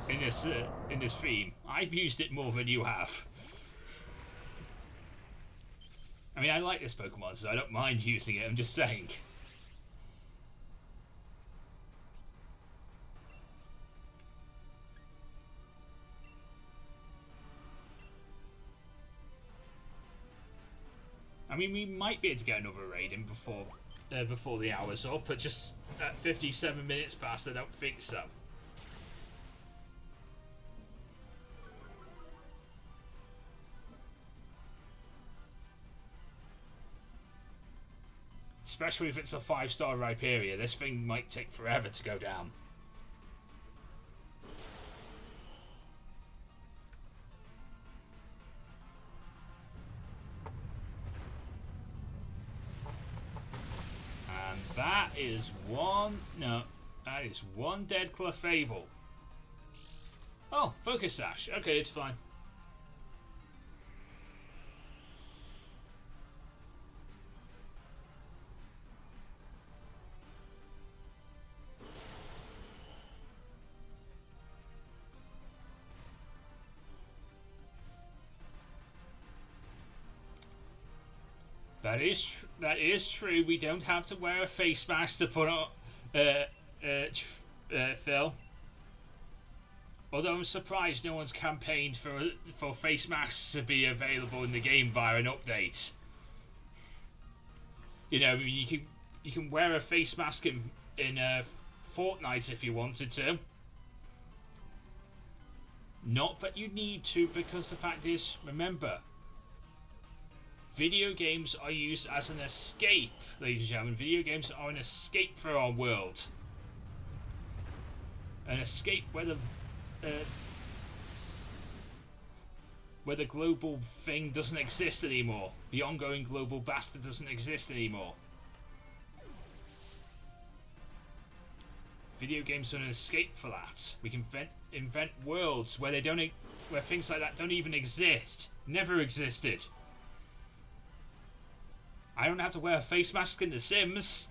in this theme. I've used it more than you have. I mean, I like this Pokemon, so I don't mind using it. I'm just saying. I mean, we might be able to get another raid in before the hour's up, but just at 57 minutes past, I don't think so. Especially if it's a 5-star Rhyperia, this thing might take forever to go down. That is one... No. That is one dead Clefable. Oh, Focus Sash. Okay, it's fine. That is true. We don't have to wear a face mask to put on, Phil. Although I'm surprised no one's campaigned for face masks to be available in the game via an update. You know, you can wear a face mask in Fortnite if you wanted to. Not that you need to, because the fact is, remember, video games are used as an escape, ladies and gentlemen. Video games are an escape for our world. An escape where the global thing doesn't exist anymore. The ongoing global bastard doesn't exist anymore. Video games are an escape for that. We can invent worlds where where things like that don't even exist. Never existed. I don't have to wear a face mask in The Sims.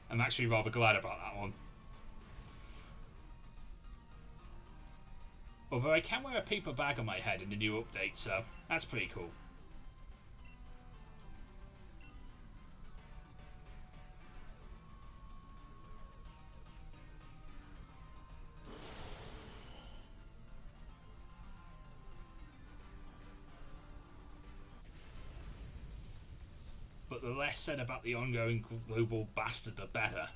I'm actually rather glad about that one. Although I can wear a paper bag on my head in the new update, so that's pretty cool. But the less said about the ongoing global bastard, the better.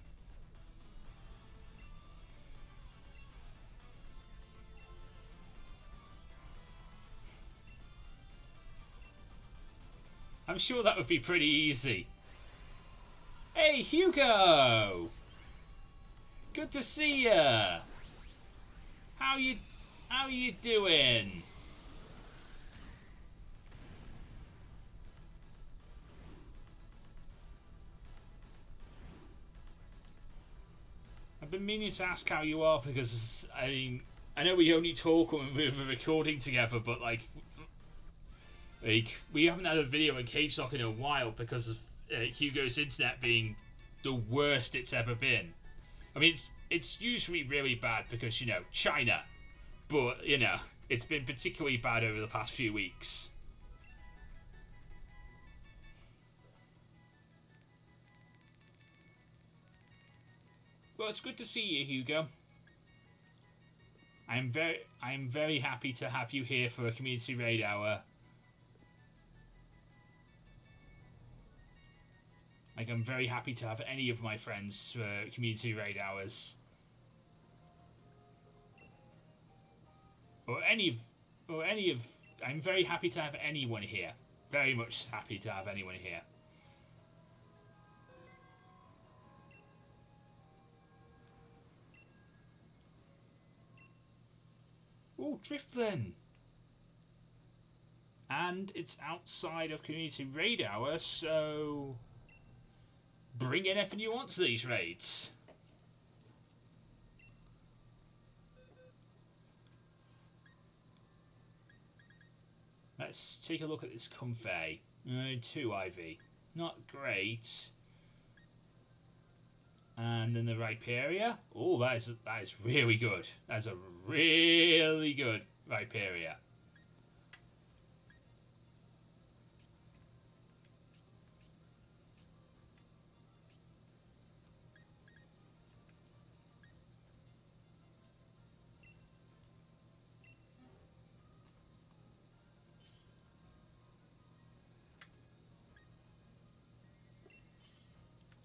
I'm sure that would be pretty easy. Hey, Hugo! Good to see ya! How you doing? I've been meaning to ask how you are because, I mean, I know we only talk when we're recording together, but like we haven't had a video in Cage Lock in a while because of Hugo's internet being the worst it's ever been. I mean, it's usually really bad because, you know, China, but, you know, it's been particularly bad over the past few weeks. Well, it's good to see you, Hugo. I'm very happy to have you here for a community raid hour. Like, I'm very happy to have any of my friends for community raid hours. I'm very happy to have anyone here. Very much happy to have anyone here. Oh, Driftlin! And it's outside of community raid hour, so bring in anything you want to these raids. Let's take a look at this Comfey. 2 IV. Not great. And then the Rhyperior. Oh, that is really good. That's a really good Rhyperior.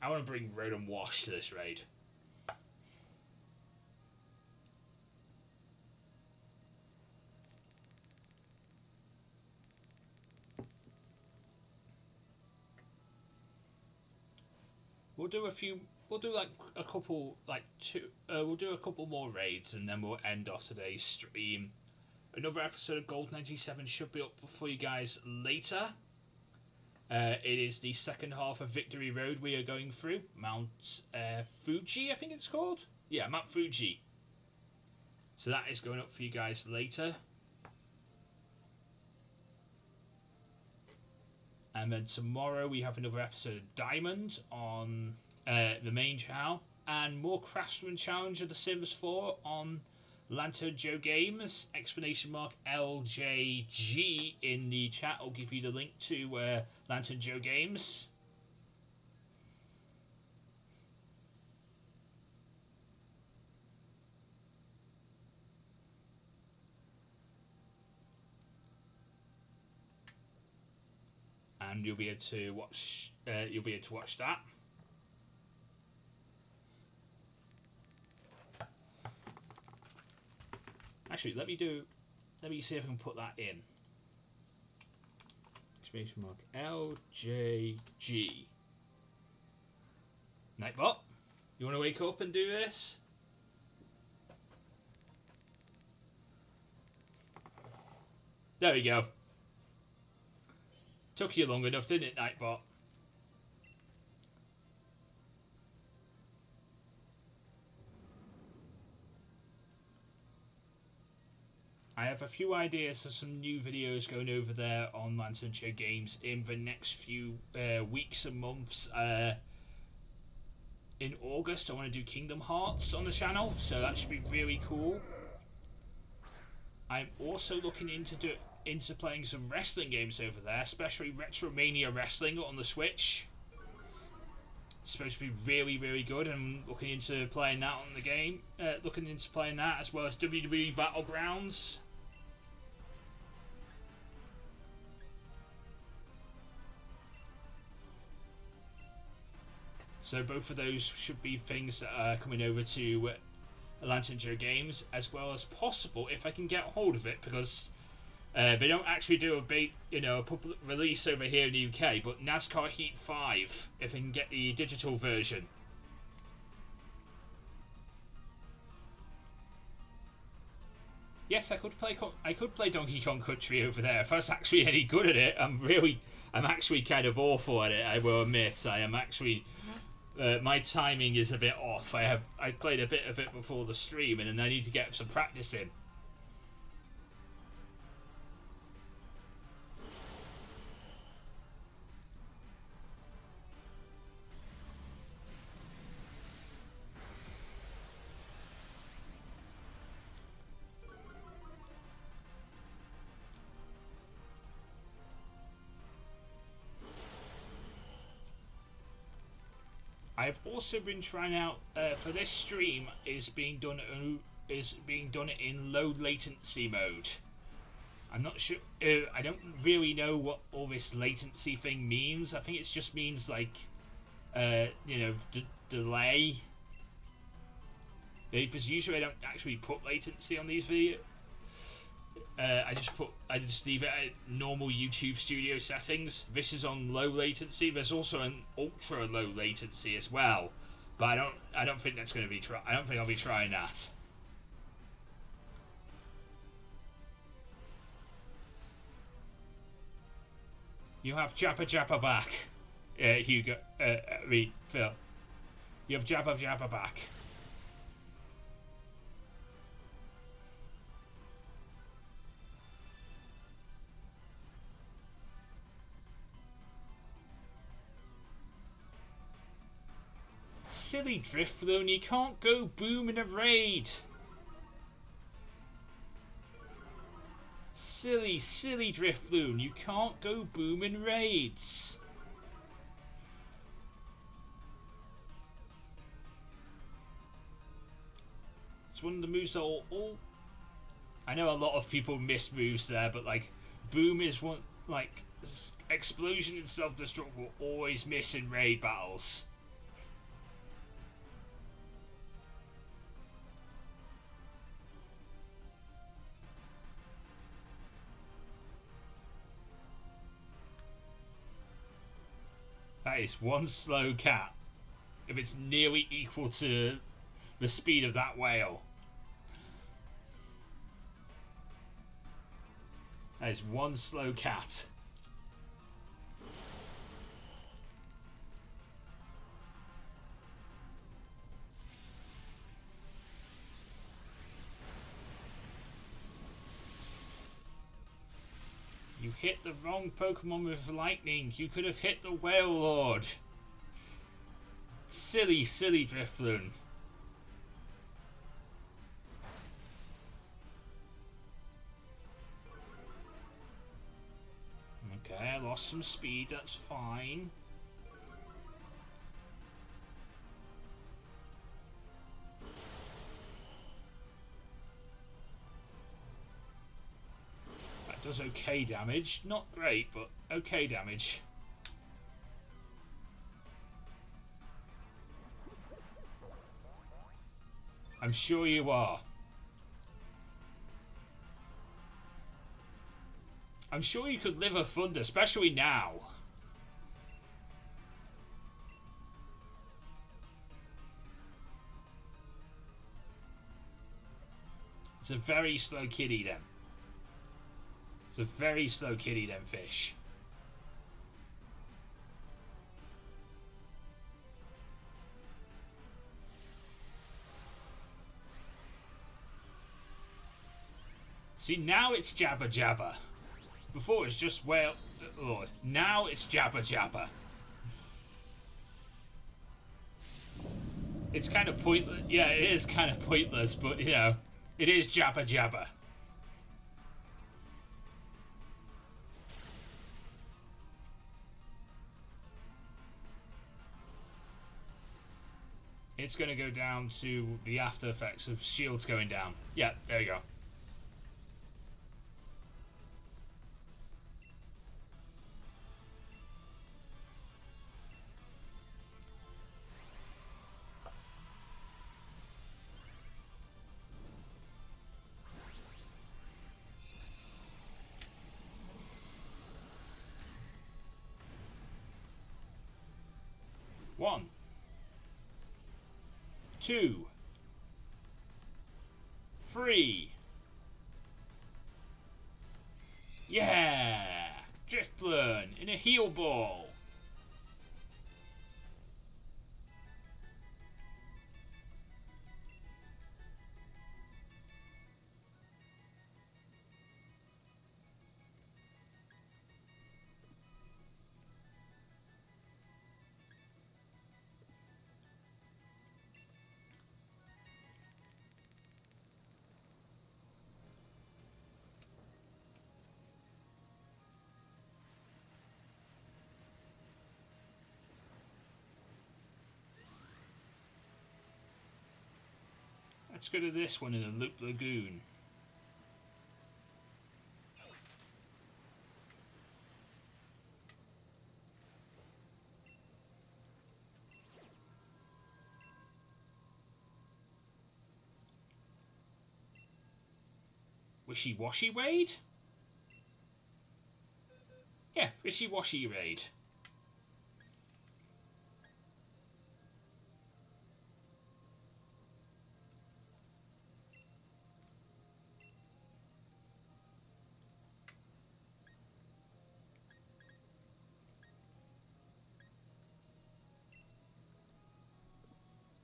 I want to bring Rotom Wash to this raid. We'll do like a couple, like two. We'll do a couple more raids, and then we'll end off today's stream. Another episode of Gold 97 should be up for you guys later. It is the second half of Victory Road we are going through. Mount Fuji, I think it's called? Yeah, Mount Fuji. So that is going up for you guys later. And then tomorrow we have another episode of Diamond on the main channel. And more Craftsman Challenge of The Sims 4 on LanturnJoe Games, !LJG in the chat. I'll give you the link to LanturnJoe Games. And you'll be able to watch. You'll be able to watch that. Actually, let me see if I can put that in. Exclamation mark LJG. Nightbot, you want to wake up and do this? There we go. Took you long enough, didn't it, Nightbot? I have a few ideas for some new videos going over there on LanturnJoe Games in the next few weeks and months. In August, I want to do Kingdom Hearts on the channel, so that should be really cool. I'm also looking into playing some wrestling games over there, especially Retromania Wrestling on the Switch. It's supposed to be really, really good. I'm looking into playing that on the game. Looking into playing that as well as WWE Battlegrounds. So both of those should be things that are coming over to LanturnJoe Games, as well as possible if I can get hold of it, because they don't actually do a public release over here in the UK. But NASCAR Heat 5, if I can get the digital version. Yes, I could play Donkey Kong Country over there if I was actually any good at it. I'm actually kind of awful at it. I will admit. I am actually. My timing is a bit off. I played a bit of it before the stream, and then I need to get some practice in. I've also been trying out for this stream is being done in low latency mode. I'm not sure. I don't really know what all this latency thing means. I think it just means like, delay. Because usually I don't actually put latency on these videos. I just leave it at normal YouTube studio settings. This is on low latency. There's also an ultra low latency as well, but I don't think that's going to be I don't think I'll be trying that. You have Jappa Jappa back, Hugo. Phil. You have Jappa Jappa back. Silly Drifloon, you can't go boom in a raid. Silly Drifloon, you can't go boom in raids. It's one of the moves that all I know a lot of people miss moves there, but like boom is one, like explosion and self-destruct will always miss in raid battles. That is one slow cat. If it's nearly equal to the speed of that whale. That is one slow cat. hit the wrong Pokemon with lightning. You could have hit the Whale Lord. Silly, silly Drifloon. Okay, I lost some speed, that's fine. That does okay damage. Not great, but okay damage. I'm sure you are. I'm sure you could live a Thunder, especially now. It's a very slow kitty then. It's a very slow kitty then, fish. See, now it's Jabba Jabba. Before it's just Whale Lord. Now it's Jabba Jabba. It's kind of pointless. Yeah, it is kind of pointless, but you know, it is Jabba Jabba. It's going to go down to the after effects of shields going down. Yeah, there you go. One, 2, 3. Yeah! Drifloon in a heal ball. Let's go to this one in the Loop Lagoon. Wishy-washy raid? Yeah, wishy-washy raid.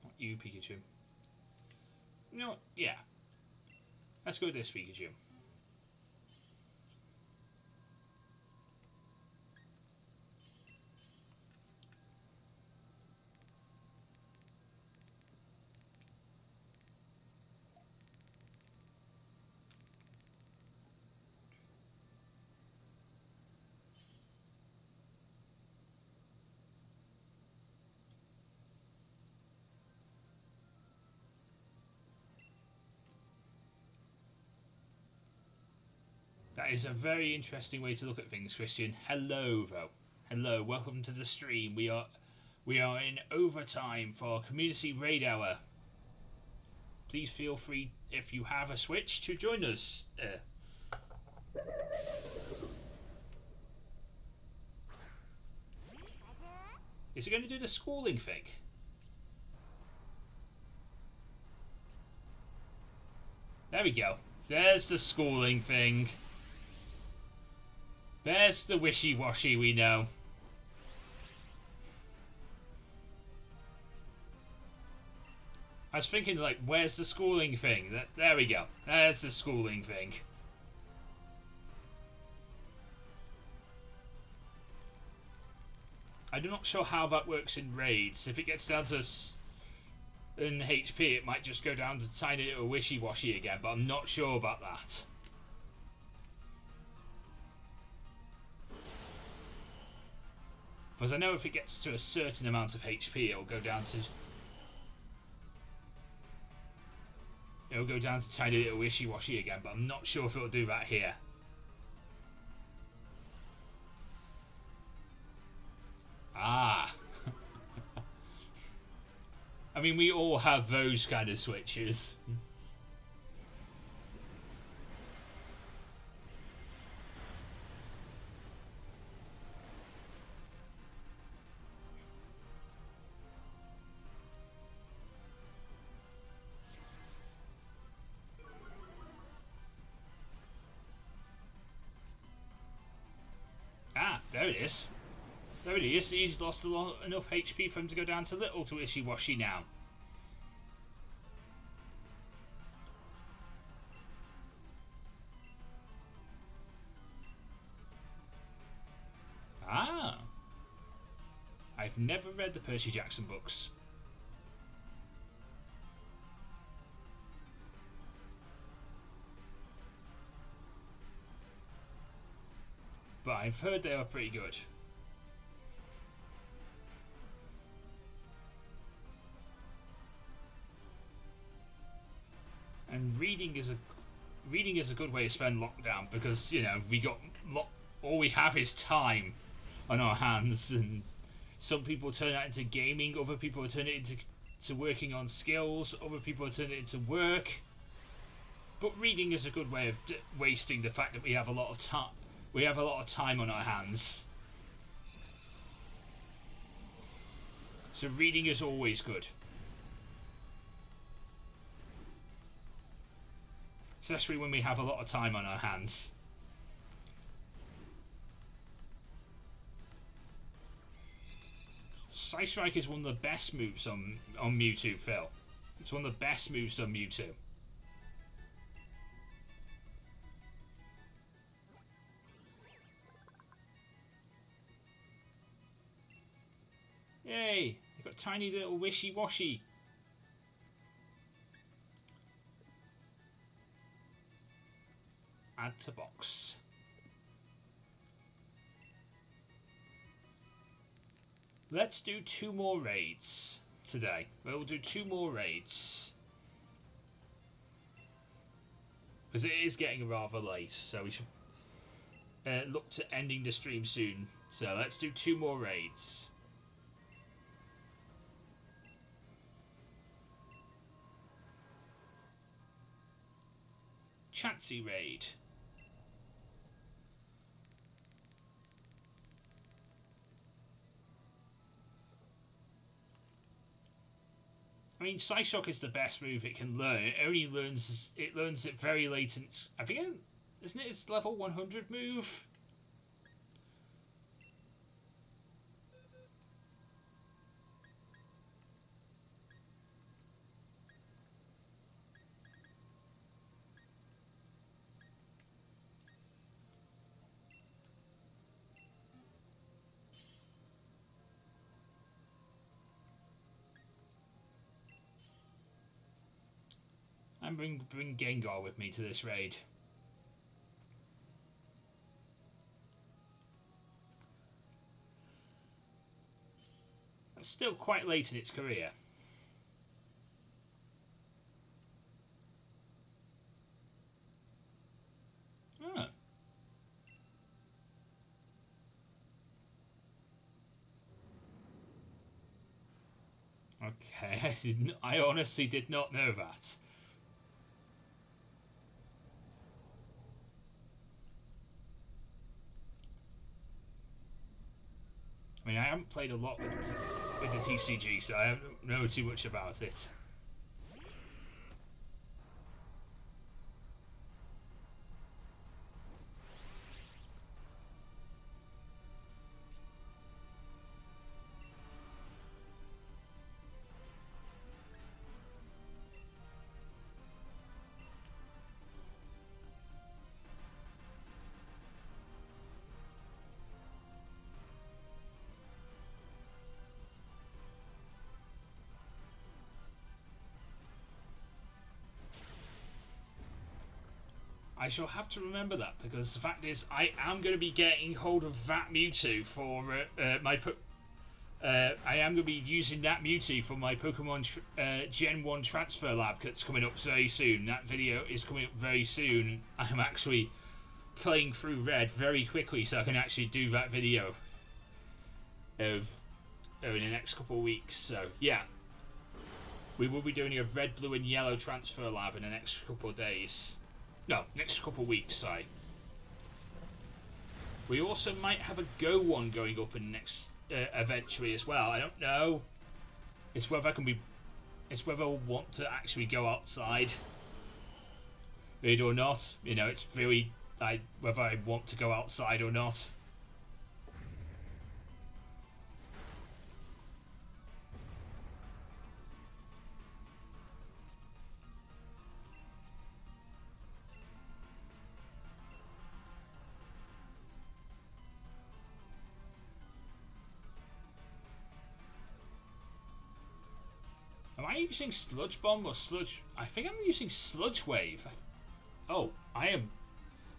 Not you, Pikachu. You know what? Yeah. Let's go with this Pikachu. That is a very interesting way to look at things, Christian. Hello, though. Hello, welcome to the stream. We are in overtime for Community Raid Hour. Please feel free, if you have a Switch, to join us. Is it going to do the schooling thing? There we go. There's the schooling thing. There's the wishy-washy we know. I was thinking, like, where's the schooling thing? There we go. There's the schooling thing. I'm not sure how that works in raids. If it gets down to in HP, it might just go down to tiny little wishy-washy again, but I'm not sure about that. Because I know if it gets to a certain amount of HP, it'll go down to... It'll go down to tiny little wishy-washy again, but I'm not sure if it'll do that here. Ah! I mean, we all have those kind of switches. Ah, there it is. There it is. He's lost enough HP for him to go down to little to wishy-washy now. Ah. I've never read the Percy Jackson books. But I've heard they are pretty good. And reading is a good way to spend lockdown, because you know all we have is time on our hands, and some people turn that into gaming, other people turn it into working on skills, other people turn it into work. But reading is a good way of wasting the fact that we have a lot of time. We have a lot of time on our hands. So reading is always good. Especially when we have a lot of time on our hands. Side Strike is one of the best moves on Mewtwo, Phil. It's one of the best moves on Mewtwo. Yay! I've got tiny little wishy-washy. Add to box. Let's do 2 more raids today. We'll do 2 more raids. Because it is getting rather late, so we should look to ending the stream soon. So let's do 2 more raids. Chansey raid. I mean, Psyshock is the best move it can learn. It only learns it very late. I think, isn't it its level 100 move? And bring Gengar with me to this raid. It's still quite late in its career. Oh. Okay, I honestly did not know that. I mean, I haven't played a lot with the TCG, so I don't know too much about it. I shall have to remember that, because the fact is, I am going to be getting hold of that Mewtwo for I am going to be using that Mewtwo for my Pokemon Gen 1 Transfer Lab that's coming up very soon. That video is coming up very soon. I'm actually playing through Red very quickly, so I can actually do that video of in the next couple of weeks. So, yeah. We will be doing a Red, Blue and Yellow Transfer Lab in the next couple of days. No, next couple of weeks, sorry. We also might have a Go one going up in the next eventually as well. I don't know. It's whether I can be. It's whether I want to actually go outside, it or not. You know, it's really whether I want to go outside or not. Am I using Sludge Bomb or Sludge? I think I'm using Sludge Wave. Oh, I am.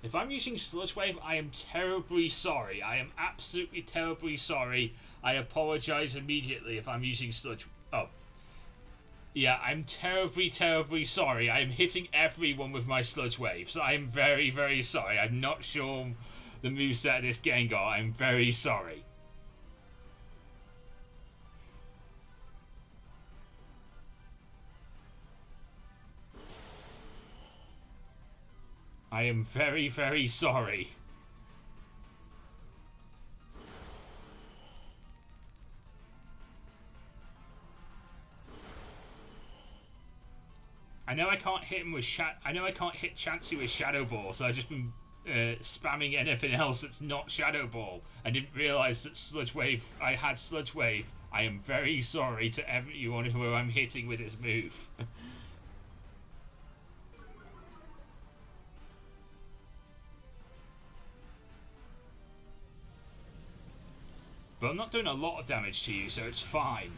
If I'm using Sludge Wave, I am terribly sorry. I am absolutely terribly sorry. I apologize immediately if I'm using Sludge. Oh. Yeah, I'm terribly, terribly sorry. I am hitting everyone with my Sludge Waves. I am very, very sorry. I'm not sure the moveset of this Gengar. I'm very sorry. I am very, very sorry. I know I can't hit him with I know I can't hit Chansey with Shadow Ball, so I've just been spamming anything else that's not Shadow Ball. I didn't realise that Sludge Wave. I had Sludge Wave. I am very sorry to everyone who I'm hitting with this move. But I'm not doing a lot of damage to you, so it's fine.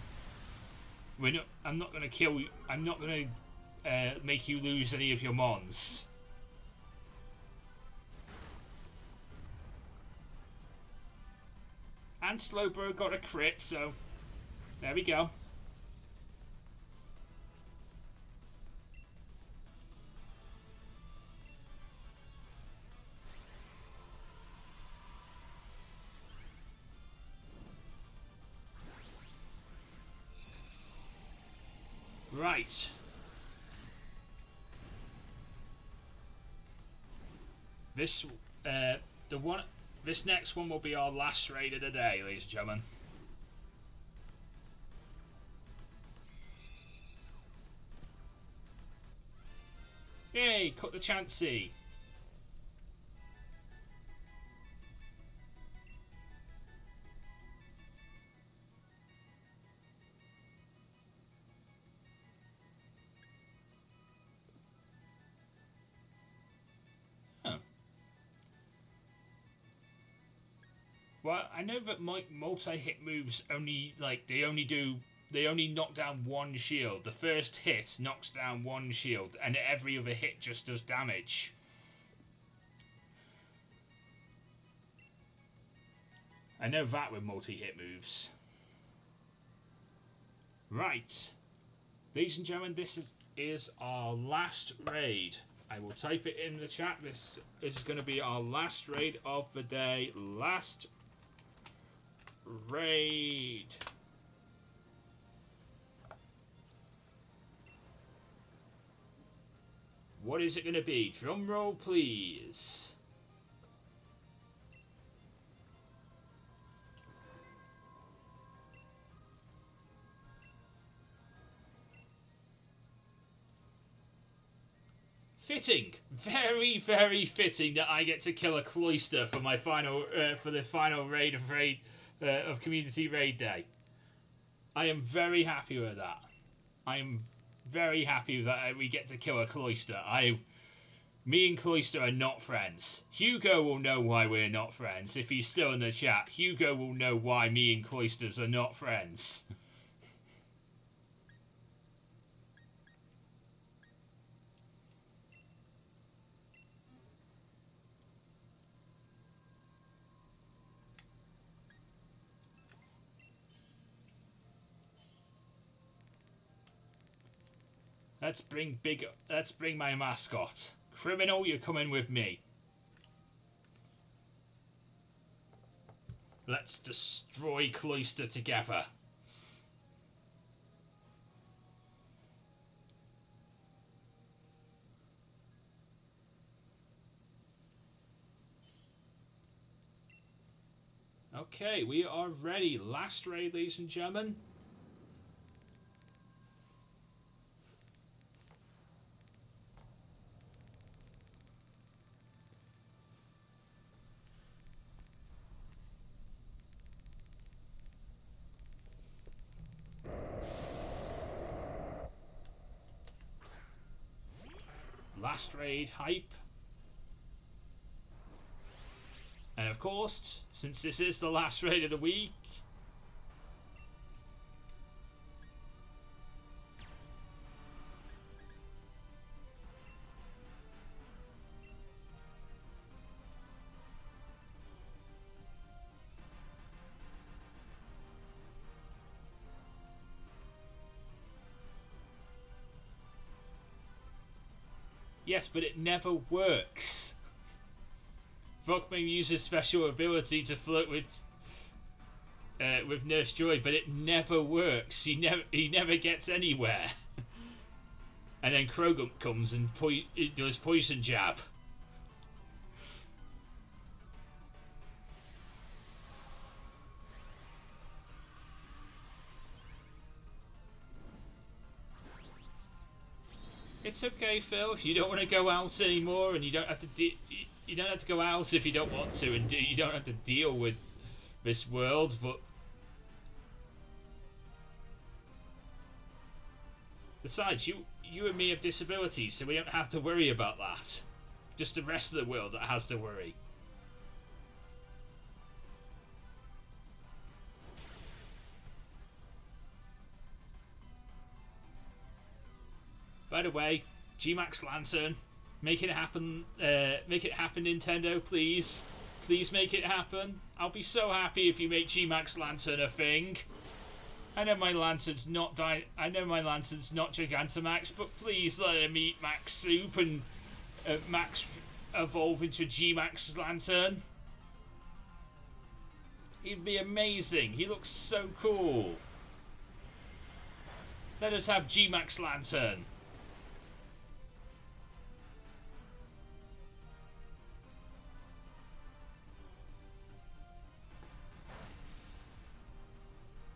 I'm not going to kill you. I'm not going to make you lose any of your mons. And Slowbro got a crit, so there we go. Right. This next one will be our last raid of the day, ladies and gentlemen. Yay, cut the Chansey. Well, I know that multi-hit moves only they only knock down one shield. The first hit knocks down one shield, and every other hit just does damage. I know that with multi-hit moves. Right. Ladies and gentlemen, this is our last raid. I will type it in the chat. This is going to be our last raid of the day. Last raid. What is it going to be? Drum roll, please. Fitting, very, very fitting that I get to kill a Cloyster for my final, for the final raid of Community Raid Day. I am very happy with that. I am very happy that we get to kill a Cloyster. Me and Cloyster are not friends. Hugo will know why we're not friends if he's still in the chat. Hugo will know why me and Cloysters are not friends. Let's bring my mascot. Criminal, you're coming with me. Let's destroy Cloister together. Okay, we are ready. Last raid, ladies and gentlemen. Last raid hype. And of course, since this is the last raid of the week, yes, but it never works. Pokemon uses special ability to flirt with Nurse Joy, but it never works. He never gets anywhere. And then Krogunk comes and does poison jab. It's okay, Phil. If you don't want to go out anymore, and you don't have to you don't have to go out if you don't want to, and you don't have to deal with this world. But besides, you and me have disabilities, so we don't have to worry about that. Just the rest of the world that has to worry. By the way, Gmax Lantern, make it happen. Make it happen, Nintendo, please. Please make it happen. I'll be so happy if you make Gmax Lantern a thing. I know my Lantern's not Gigantamax, but please let him eat Max Soup and Max evolve into Gmax Lantern. He'd be amazing. He looks so cool. Let us have Gmax Lantern.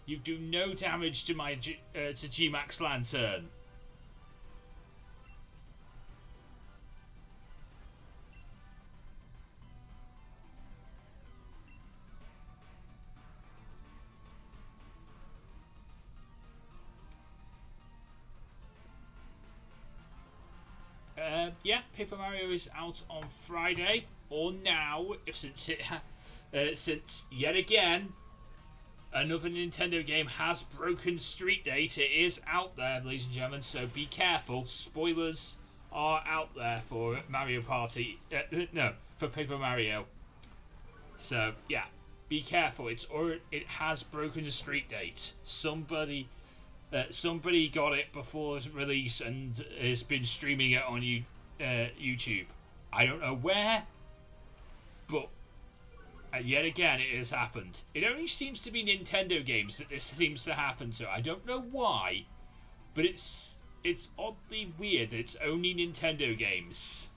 You do no damage to my Gmax Lantern. Yeah, Paper Mario is out on Friday, or now, since yet again another Nintendo game has broken street date. It is out there, ladies and gentlemen, so be careful. Spoilers are out there for Mario Party. No, for Paper Mario. So yeah, be careful. It has broken the street date. Somebody got it before its release and has been streaming it on YouTube. I don't know where, but yet again, it has happened. It only seems to be Nintendo games that this seems to happen to. I don't know why, but it's oddly weird that it's only Nintendo games.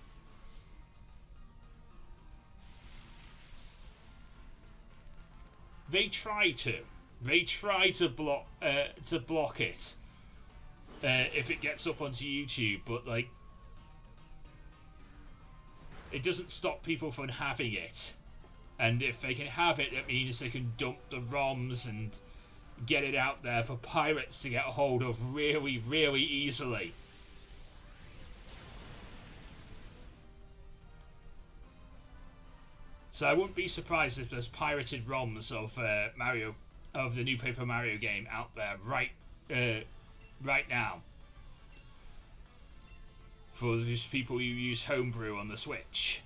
They try to block it if it gets up onto YouTube, but like it doesn't stop people from having it. And if they can have it, that means they can dump the ROMs and get it out there for pirates to get a hold of really, really easily. So I wouldn't be surprised if there's pirated ROMs of the new Paper Mario game out there right now. For those people who use Homebrew on the Switch.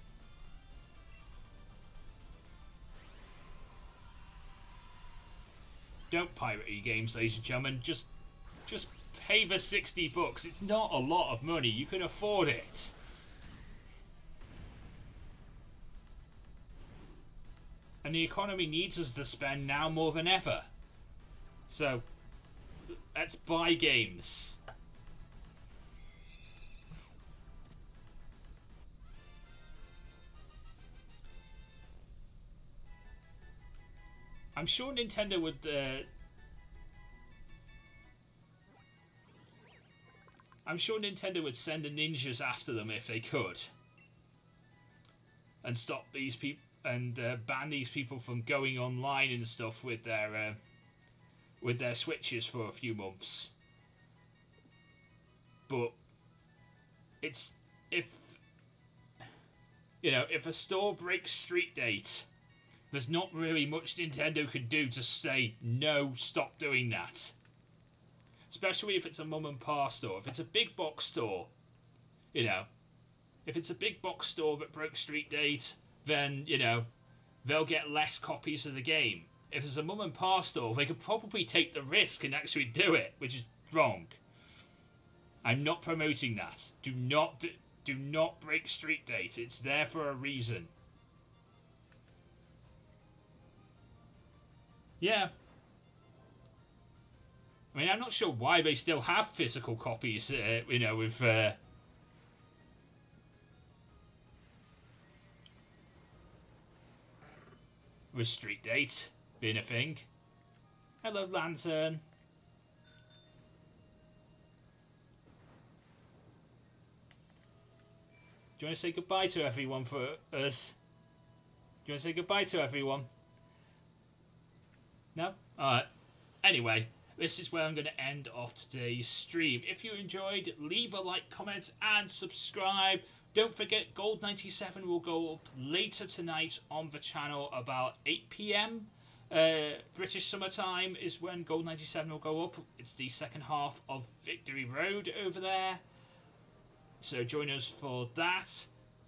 Don't pirate your games, ladies and gentlemen. Just pay the $60. It's not a lot of money. You can afford it. And the economy needs us to spend now more than ever. So, let's buy games. I'm sure Nintendo would... I'm sure Nintendo would send the ninjas after them if they could. And stop these people... And ban these people from going online and stuff with their Switches for a few months. But... It's... If a store breaks street date... There's not really much Nintendo could do to say, no, stop doing that. Especially if it's a mum and pa store. If it's a big box store, if it's a big box store that broke street date, then, they'll get less copies of the game. If it's a mum and pa store, they could probably take the risk and actually do it, which is wrong. I'm not promoting that. Do not break street date. It's there for a reason. Yeah. I mean, I'm not sure why they still have physical copies, with street date being a thing. Hello, Lantern. Do you want to say goodbye to everyone for us? Do you want to say goodbye to everyone? No? Alright. Anyway, this is where I'm going to end off today's stream. If you enjoyed, leave a like, comment, and subscribe. Don't forget, Gold 97 will go up later tonight on the channel about 8 PM. British summertime is when Gold 97 will go up. It's the second half of Victory Road over there. So join us for that.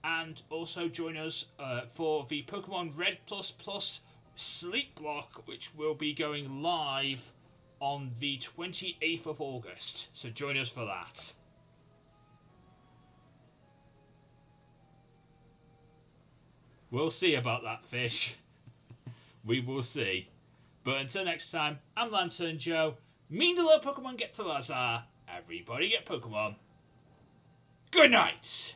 And also join us for the Pokemon Red++ Sleeplock, which will be going live on the 28th of August. So join us for that. We'll see about that, fish. We will see. But until next time, I'm LanturnJoe. Mean to love Pokemon, get to Lazar. Everybody get Pokemon. Good night!